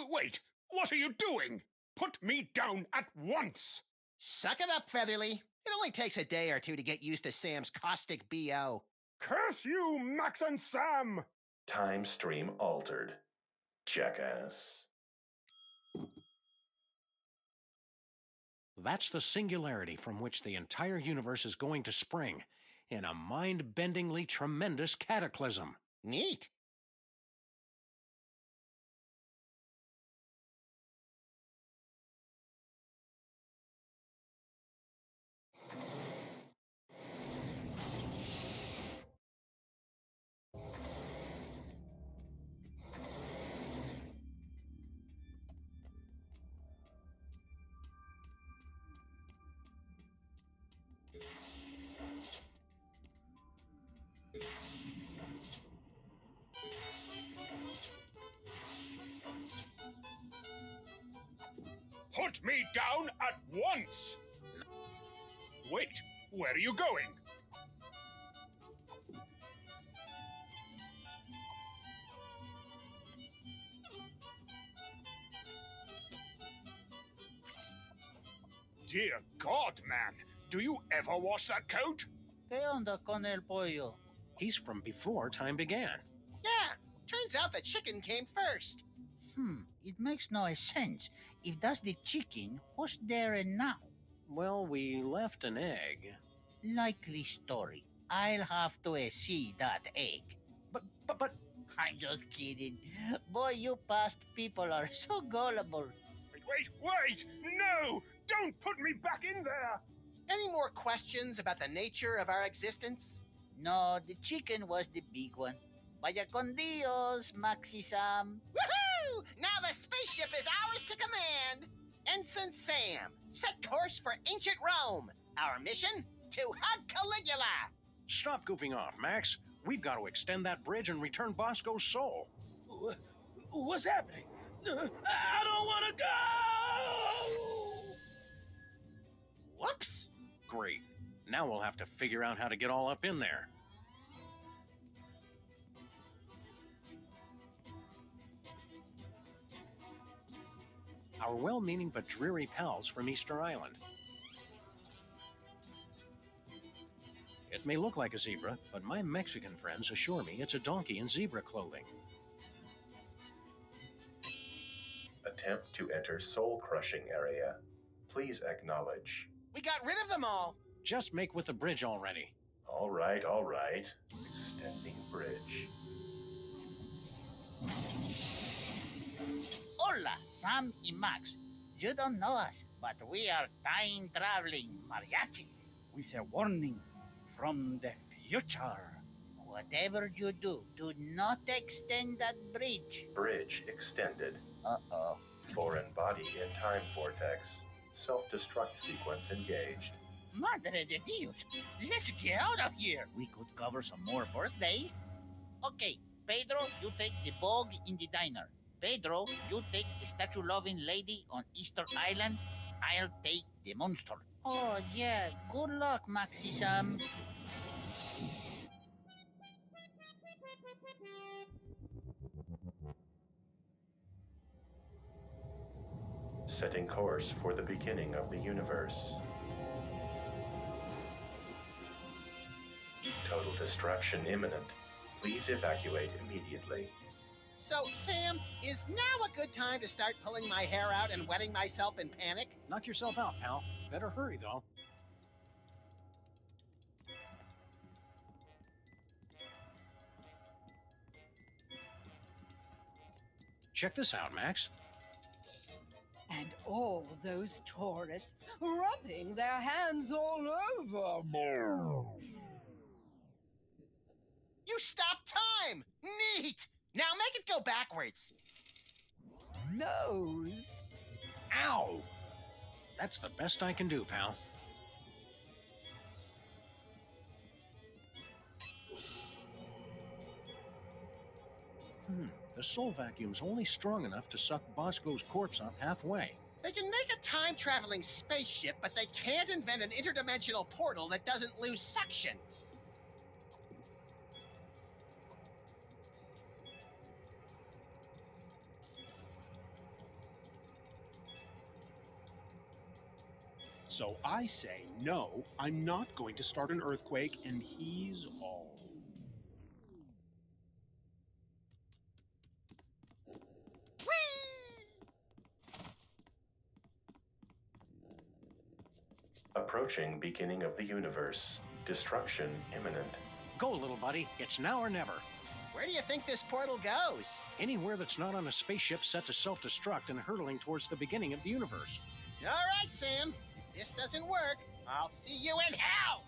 Speaker 1: wait! What are you doing? Put me down at once!
Speaker 2: Suck it up, Featherly. It only takes a day or two to get used to Sam's caustic B.O.
Speaker 1: Curse you, Max and Sam!
Speaker 5: Time stream altered. Jackass.
Speaker 3: That's the singularity from which the entire universe is going to spring, in a mind-bendingly tremendous cataclysm.
Speaker 2: Neat.
Speaker 1: Put me down at once! Wait, where are you going?
Speaker 7: Dear God, man. Do you ever wash that coat?
Speaker 9: ¿Qué onda con el pollo?
Speaker 3: He's from before time began.
Speaker 2: Yeah, turns out the chicken came first.
Speaker 9: It makes no sense. If that's the chicken, what's there and now?
Speaker 3: Well, we left an egg.
Speaker 9: Likely story. I'll have to see that egg. But, I'm just kidding. Boy, you past people are so gullible.
Speaker 7: Wait! No! Don't put me back in there!
Speaker 2: Any more questions about the nature of our existence?
Speaker 9: No, the chicken was the big one. Vaya con Dios, Maxi Sam.
Speaker 2: Woohoo! Now the spaceship is ours to command! Ensign Sam, set course for ancient Rome. Our mission? To hug Caligula!
Speaker 3: Stop goofing off, Max. We've got to extend that bridge and return Bosco's soul.
Speaker 4: What's happening? I don't want to go!
Speaker 2: Whoops!
Speaker 3: Great. Now we'll have to figure out how to get all up in there. Our well-meaning but dreary pals from Easter Island. It may look like a zebra, but my Mexican friends assure me it's a donkey in zebra clothing.
Speaker 5: Attempt to enter soul-crushing area. Please acknowledge.
Speaker 2: We got rid of them all.
Speaker 3: Just make with the bridge already.
Speaker 5: All right. Extending bridge.
Speaker 9: Hola, Sam and Max. You don't know us, but we are time-traveling mariachis.
Speaker 15: With a warning from the future.
Speaker 9: Whatever you do not extend that bridge.
Speaker 5: Bridge extended.
Speaker 9: Uh-oh.
Speaker 5: Foreign body in time vortex. Self-destruct sequence engaged.
Speaker 9: Madre de Dios, let's get out of here. We could cover some more birthdays. Okay, Pedro, you take the bog in the diner. Pedro, you take the statue-loving lady on Easter Island. I'll take the monster. Oh, yeah. Good luck, Maxi Sam.
Speaker 5: Setting course for the beginning of the universe. Total destruction imminent. Please evacuate immediately.
Speaker 2: So, Sam, is now a good time to start pulling my hair out and wetting myself in panic?
Speaker 3: Knock yourself out, pal. Better hurry, though. Check this out, Max.
Speaker 10: And all those tourists rubbing their hands all over.
Speaker 2: You stopped time! Neat! Now make it go backwards.
Speaker 10: Nose.
Speaker 3: Ow! That's the best I can do, pal. The soul vacuum's only strong enough to suck Bosco's corpse up halfway.
Speaker 2: They can make a time-traveling spaceship, but they can't invent an interdimensional portal that doesn't lose suction.
Speaker 16: So I say, no, I'm not going to start an earthquake, and he's all.
Speaker 5: Approaching beginning of the universe. Destruction imminent.
Speaker 3: Go, little buddy. It's now or never.
Speaker 2: Where do you think this portal goes?
Speaker 3: Anywhere that's not on a spaceship set to self-destruct and hurtling towards the beginning of the universe.
Speaker 2: All right, Sam. If this doesn't work, I'll see you in hell!